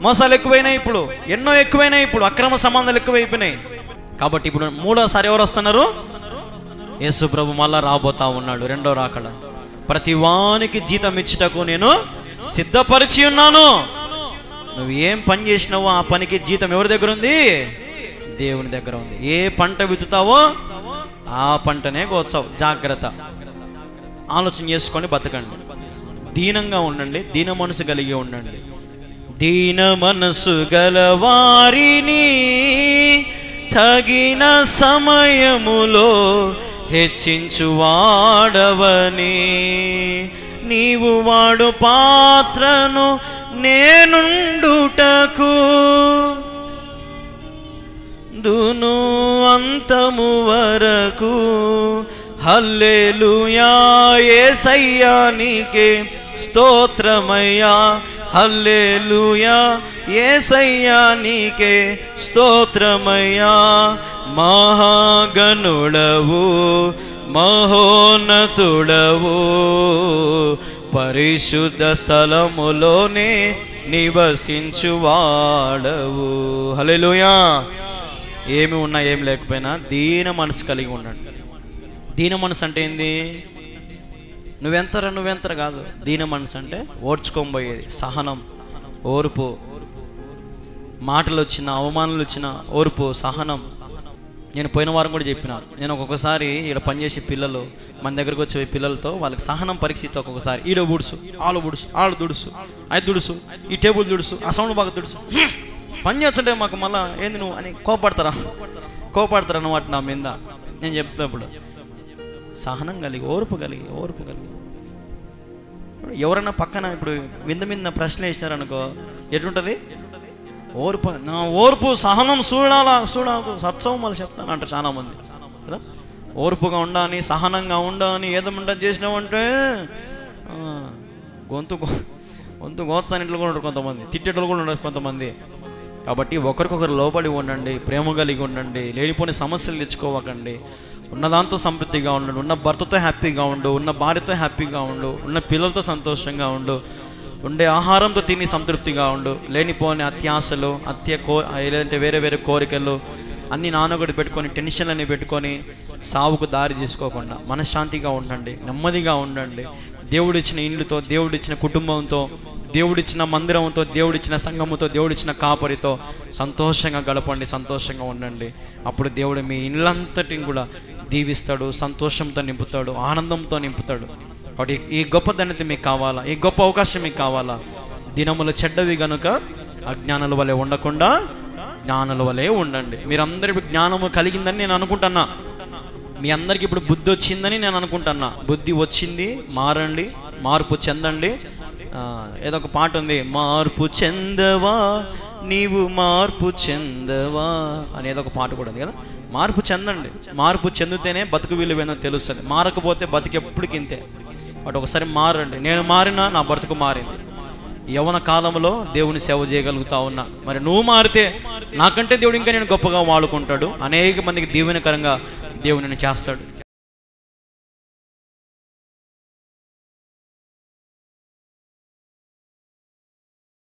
[SPEAKER 1] మోసాలు ఎక్కువైనాయి, ఇప్పుడు ఎన్నో ఎక్కువైనాయి, ఇప్పుడు అక్రమ సంబంధాలు ఎక్కువైపోయినాయి. కాబట్టి ఇప్పుడు 3వసారి ఎవరు వస్తున్నారు? యేసు ప్రభు మళ్ళా రాబోతా ఉన్నాడు, 2వ రాకడ. ప్రతి వానికి జీతం ఇచ్చుటకు నేను సిద్ధపరిచి ఉన్నాను. నువ్వు ఏం పని చేసినావో ఆ పనికి జీతం ఎవరి దగ్గర ఉంది? దేవుని దగ్గర ఉంది. ఏ పంట విత్తుతావో ఆ పంటనే కోస్తావు. జాగ్రత్త, ఆలోచన చేసుకొని బతకండి. దీనంగా ఉండండి, దీన మనసు కలిగి ఉండండి. దీన మనసు గల వారిని తగిన సమయములో హెచ్చించువాడవని, నీవు వాడు పాత్రను నేనుండుటకు దును అంతము వరకు. హల్లెలూయా యేసయ్యా నీకే స్తోత్రమయ్యా, హల్లెలూయా యేసయ్యా నీకే స్తోత్రమయ్యా. మహాగణుడవు మహోన్నతుడవు, పరిశుద్ధ స్థలములోనే నివసించువాడవు. హల్లెలూయా. ఏమి ఉన్నా ఏం లేకపోయినా దీన మనసు కలిగి ఉండండి. దీన మనసు అంటే ఏంది? నువ్వెంతరా కాదు. దీన మనసు అంటే ఓర్చుకోబోయేది, సహనం, ఓర్పు. మాటలు వచ్చినా అవమానాలు వచ్చినా ఓర్పు, సహనం. నేను పోయిన వారం కూడా చెప్పిన, నేను ఒక్కొక్కసారి ఇక్కడ పనిచేసే పిల్లలు మన దగ్గరకు వచ్చే పిల్లలతో వాళ్ళకి సహనం పరీక్షిస్తే ఒక్కొక్కసారి ఈడ బుడుసు, ఆలు బుడుసు, ఆళ్ళు దుడుసు, అది దుడుసు, ఈ టేబుల్ దుడుసు, ఆ సౌండ్ బాగా దుడుసు, పని చేస్తుంటే మాకు మళ్ళీ ఏంది నువ్వు అని కోపడతారా అన్నమాట నా మీద. నేను చెప్తున్నప్పుడు సహనం కలిగి ఓర్పు కలిగి ఎవరైనా పక్కన ఇప్పుడు మీద ప్రశ్న వేసినారనుకో ఎట్లుంటుంది? ఓర్పు, నా ఓర్పు సహనం చూడాకు సత్సవం మళ్ళీ చెప్తాను అంటారు చాలామంది కదా. ఓర్పుగా ఉండాలని, సహనంగా ఉండాలని, ఏదో చేసినామంటే గొంతు గోత్సానిట్లు కూడా ఉంటారు కొంతమంది, తిట్టేటోళ్ళు కూడా ఉంటారు కొంతమంది. కాబట్టి ఒకరికొకరు లోబడి ఉండండి, ప్రేమ కలిగి ఉండండి, లేనిపోని సమస్యలు తెచ్చుకోవకండి. ఉన్నదాంతో సమృద్ధిగా ఉండు, ఉన్న భర్తతో హ్యాపీగా ఉండు, ఉన్న భార్యతో హ్యాపీగా ఉండు, ఉన్న పిల్లలతో సంతోషంగా ఉండు, ఉండే ఆహారంతో తిని సంతృప్తిగా ఉండు. లేనిపోని అత్యాశలు, లేదంటే వేరే కోరికలు అన్నీ నానొకటి పెట్టుకొని, టెన్షన్లన్నీ పెట్టుకొని సావుకు దారి తీసుకోకుండా మనశ్శాంతిగా ఉండండి, నెమ్మదిగా ఉండండి. దేవుడిచ్చిన ఇండ్లతో, దేవుడిచ్చిన కుటుంబంతో, దేవుడిచ్చిన మందిరంతో, దేవుడిచ్చిన సంఘముతో, దేవుడిచ్చిన కాపరితో సంతోషంగా గడపండి, సంతోషంగా ఉండండి. అప్పుడు దేవుడు మీ ఇళ్ళంతటిని కూడా దీవిస్తాడు, సంతోషంతో నింపుతాడు, ఆనందంతో నింపుతాడు. కాబట్టి ఈ గొప్ప ధన్యత మీకు కావాలా? ఈ గొప్ప అవకాశం మీకు కావాలా? దినములు చెడ్డవి గనుక అజ్ఞానుల వలె ఉండకుండా జ్ఞానుల వలె ఉండండి. మీరందరూ జ్ఞానము కలిగిందని నేను అనుకుంటున్నా, మీ అందరికీ ఇప్పుడు బుద్ధి వచ్చిందని నేను అనుకుంటున్నా. బుద్ధి వచ్చింది, మారండి, మార్పు చెందండి. ఏదో ఒక పాట ఉంది, మార్పు చెందవా నీవు మార్పు చెందవా అని ఏదో ఒక పాట కూడా ఉంది కదా. మార్పు చెందండి, మార్పు చెందితేనే బతుకు విలువేనో తెలుస్తుంది. మారకపోతే బతుకు ఎప్పటికి ఇంతే. వాటి ఒకసారి మారండి. నేను మారినా నా బ్రతుకు మారింది. యవ్వన కాలంలో దేవుని సేవ చేయగలుగుతా ఉన్నా, మరి నువ్వు మారితే నాకంటే దేవుడు ఇంకా నేను గొప్పగా వాడుకుంటాడు, అనేక మందికి దీవెనకరంగా దేవుని చేస్తాడు.